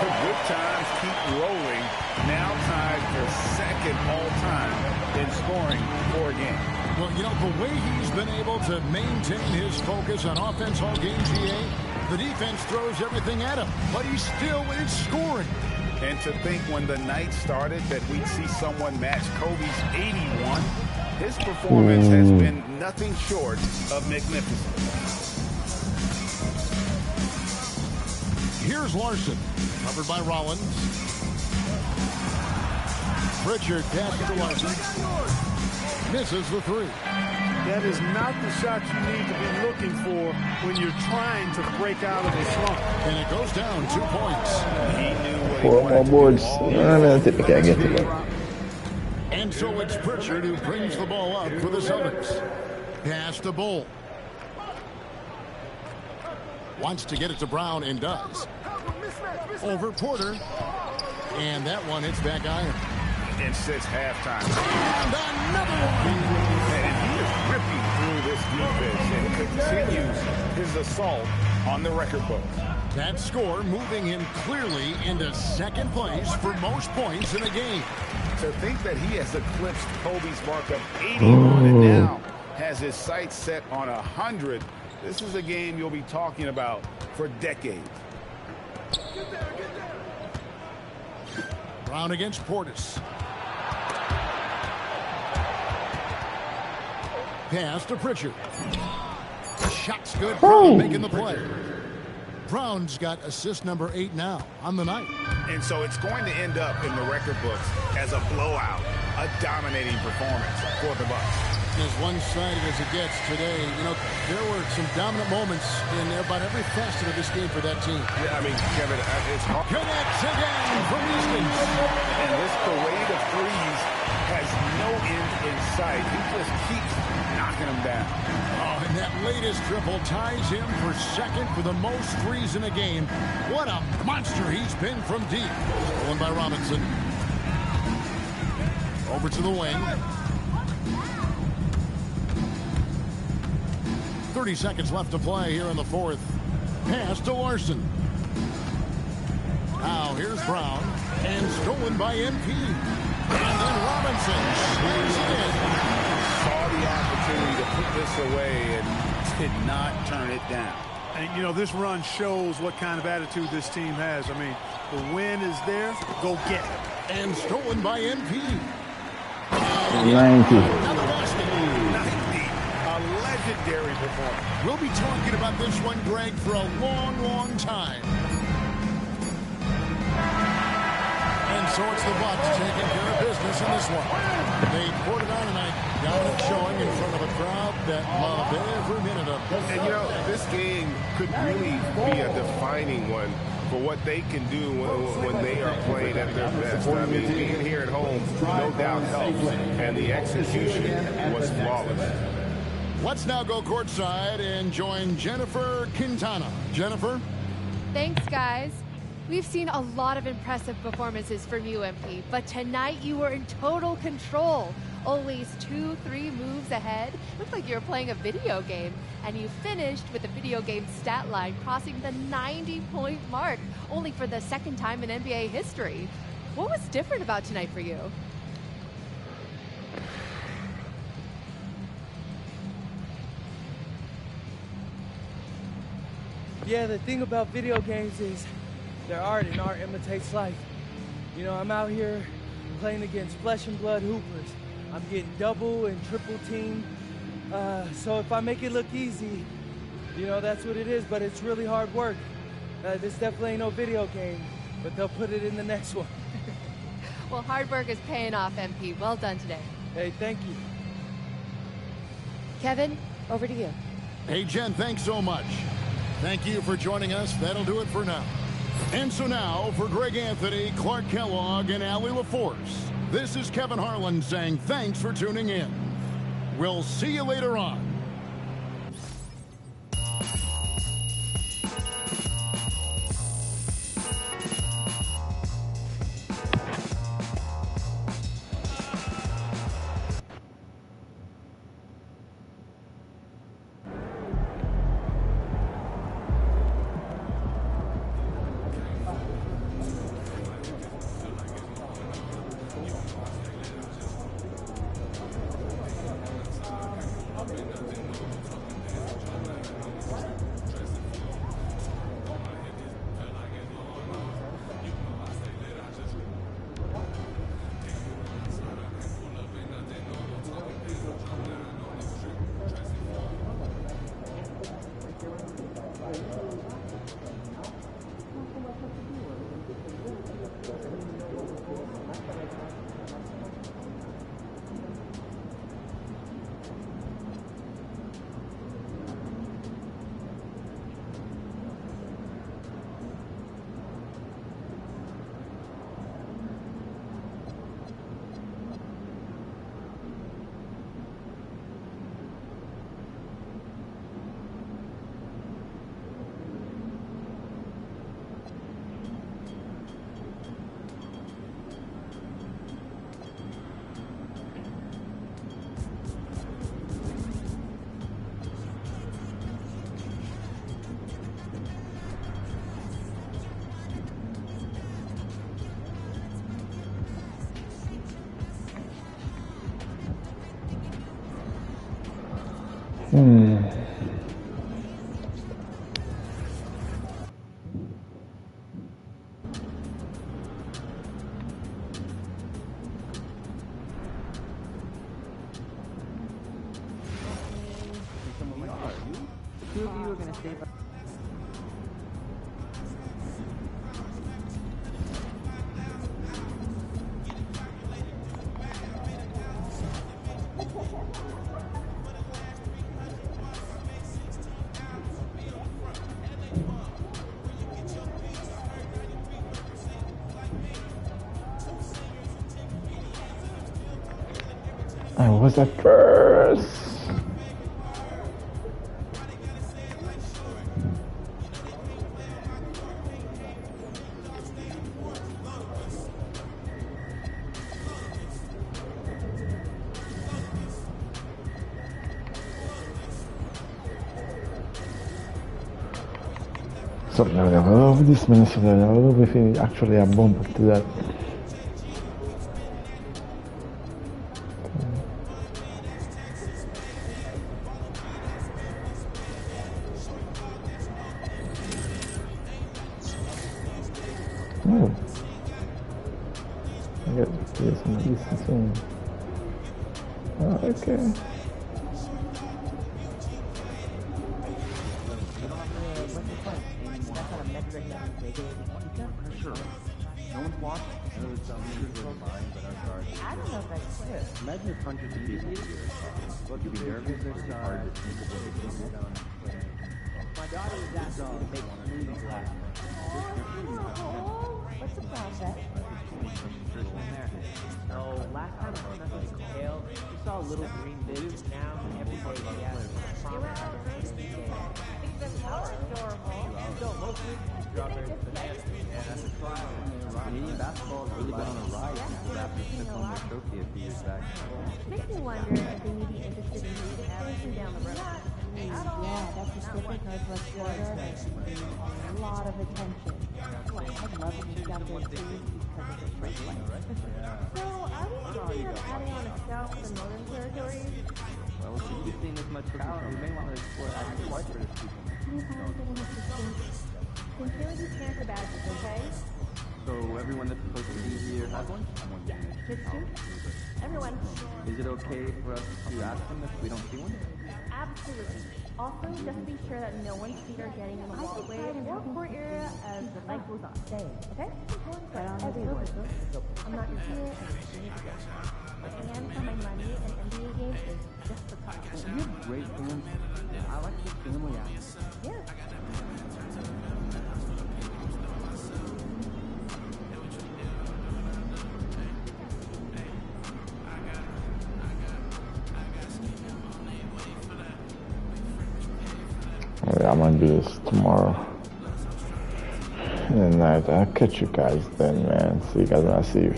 The good times keep rolling. Now tied for second all-time in scoring for a game. Well, you know, the way he's been able to maintain his focus on offense all game, GA, the defense throws everything at him, but he still is scoring. And to think when the night started that we'd see someone match Kobe's 81, his performance has been nothing short of magnificent. Here's Larson, covered by Rollins. Pritchard passes to Larson. Misses the three. That is not the shot you need to be looking for when you're trying to break out of a slump. And it goes down 2 points. He knew what he 4 more wanted to boards. do. I think I can't get to them. And so it's Pritchard who brings the ball up for the Celtics. Pass to Bol. Wants to get it to Brown and does. Over Porter. And that one hits back iron. And sits halftime. And another one. And he is ripping through this defense and continues his assault on the record book. That score moving him clearly into second place for most points in a game. To think that he has eclipsed Kobe's mark of 81 and now has his sights set on 100. This is a game you'll be talking about for decades. Brown against Portis. Pass to Pritchard. Shot's good. Brown making the play. Brown's got assist number 8 now on the night. And so it's going to end up in the record books as a blowout, a dominating performance for the Bucks. As one-sided as it gets today, you know, there were some dominant moments in about every facet of this game for that team. Yeah, I mean, Kevin, it's hard. Connects again from distance. And this parade of threes has no end in sight. He just keeps knocking him down. Oh, and that latest triple ties him for second for the most threes in a game. What a monster he's been from deep. Stolen by Robinson. Over to the wing. 30 seconds left to play here in the fourth. Pass to Larson. Now here's Brown. And stolen by MP. And then Robinson slams it in. Saw the opportunity to put this away and did not turn it down. And, you know, this run shows what kind of attitude this team has. I mean, the win is there. Go get it. And stolen by MP. 90. Another basket. 90. A legendary performance. We'll be talking about this one, Greg, for a long, long time. And so it's the Bucks taking care of business in this one. They poured it on tonight. Dominant showing in front of a crowd that loved every minute of it. And, you know, this game could really be a defining one for what they can do when they are playing at their best. I mean, being here at home, no doubt helps. And the execution was flawless. Let's now go courtside and join Jennifer Quintana. Jennifer? Thanks, guys. We've seen a lot of impressive performances from you, MP, but tonight you were in total control. Always 2-3 moves ahead. Looked like you were playing a video game. And you finished with the video game stat line crossing the 90-point mark, only for the second time in NBA history. What was different about tonight for you? Yeah, the thing about video games is they're art, and art imitates life. You know, I'm out here playing against flesh and blood hoopers. I'm getting double and triple teamed. So if I make it look easy, you know, that's what it is, but it's really hard work. This definitely ain't no video game, but they'll put it in the next one. Well, hard work is paying off, MP. Well done today. Hey, thank you. Kevin, over to you. Hey, Jen, thanks so much. Thank you for joining us. That'll do it for now. And so now, for Greg Anthony, Clark Kellogg, and Allie LaForce, this is Kevin Harlan saying thanks for tuning in. We'll see you later on. Two of you are going to stay by. I was at first. Something I love this Minnesota. I love if he actually a bump up to that. Oh. I got to play some of this soon. Oh, okay. Imagine if hundreds of people here. Would you be nervous or hard to think of what you're doing? My daughter was asking me to make smoothies last night. What's the process? So last time I snuck into kale, we saw little green bits. Now every day she asks me to promise her. Even more adorable. So mostly strawberries, bananas. Yeah, that's a trial. Canadian basketball has really been on a rise since the Raptors took home their trophy a few years back. Makes me wonder if they may be interested in everything down the road. Yeah, that's Pacific Northwest Florida. A lot of attention. Well, I'd love to meet out there too because of the great life. So, are we thinking of adding on a scout for the Northern Territories? Well, since we've seen this much talent, we may want to explore adding quite for this people. Then here's your transfer badges, okay? So everyone that's supposed to be here has one? Kids too? Everyone. Is it okay for us to ask them if we don't see one? Absolutely. Also, just be sure that no one's feet are getting in the walkway or court area as the night goes on. Okay? But everyone. I'm not your kid. And for my money, an NBA game is just the top. You have great fans. I like the family aspect. Yeah. I'm gonna do this tomorrow. And I'll catch you guys then, man. See you guys when I see you.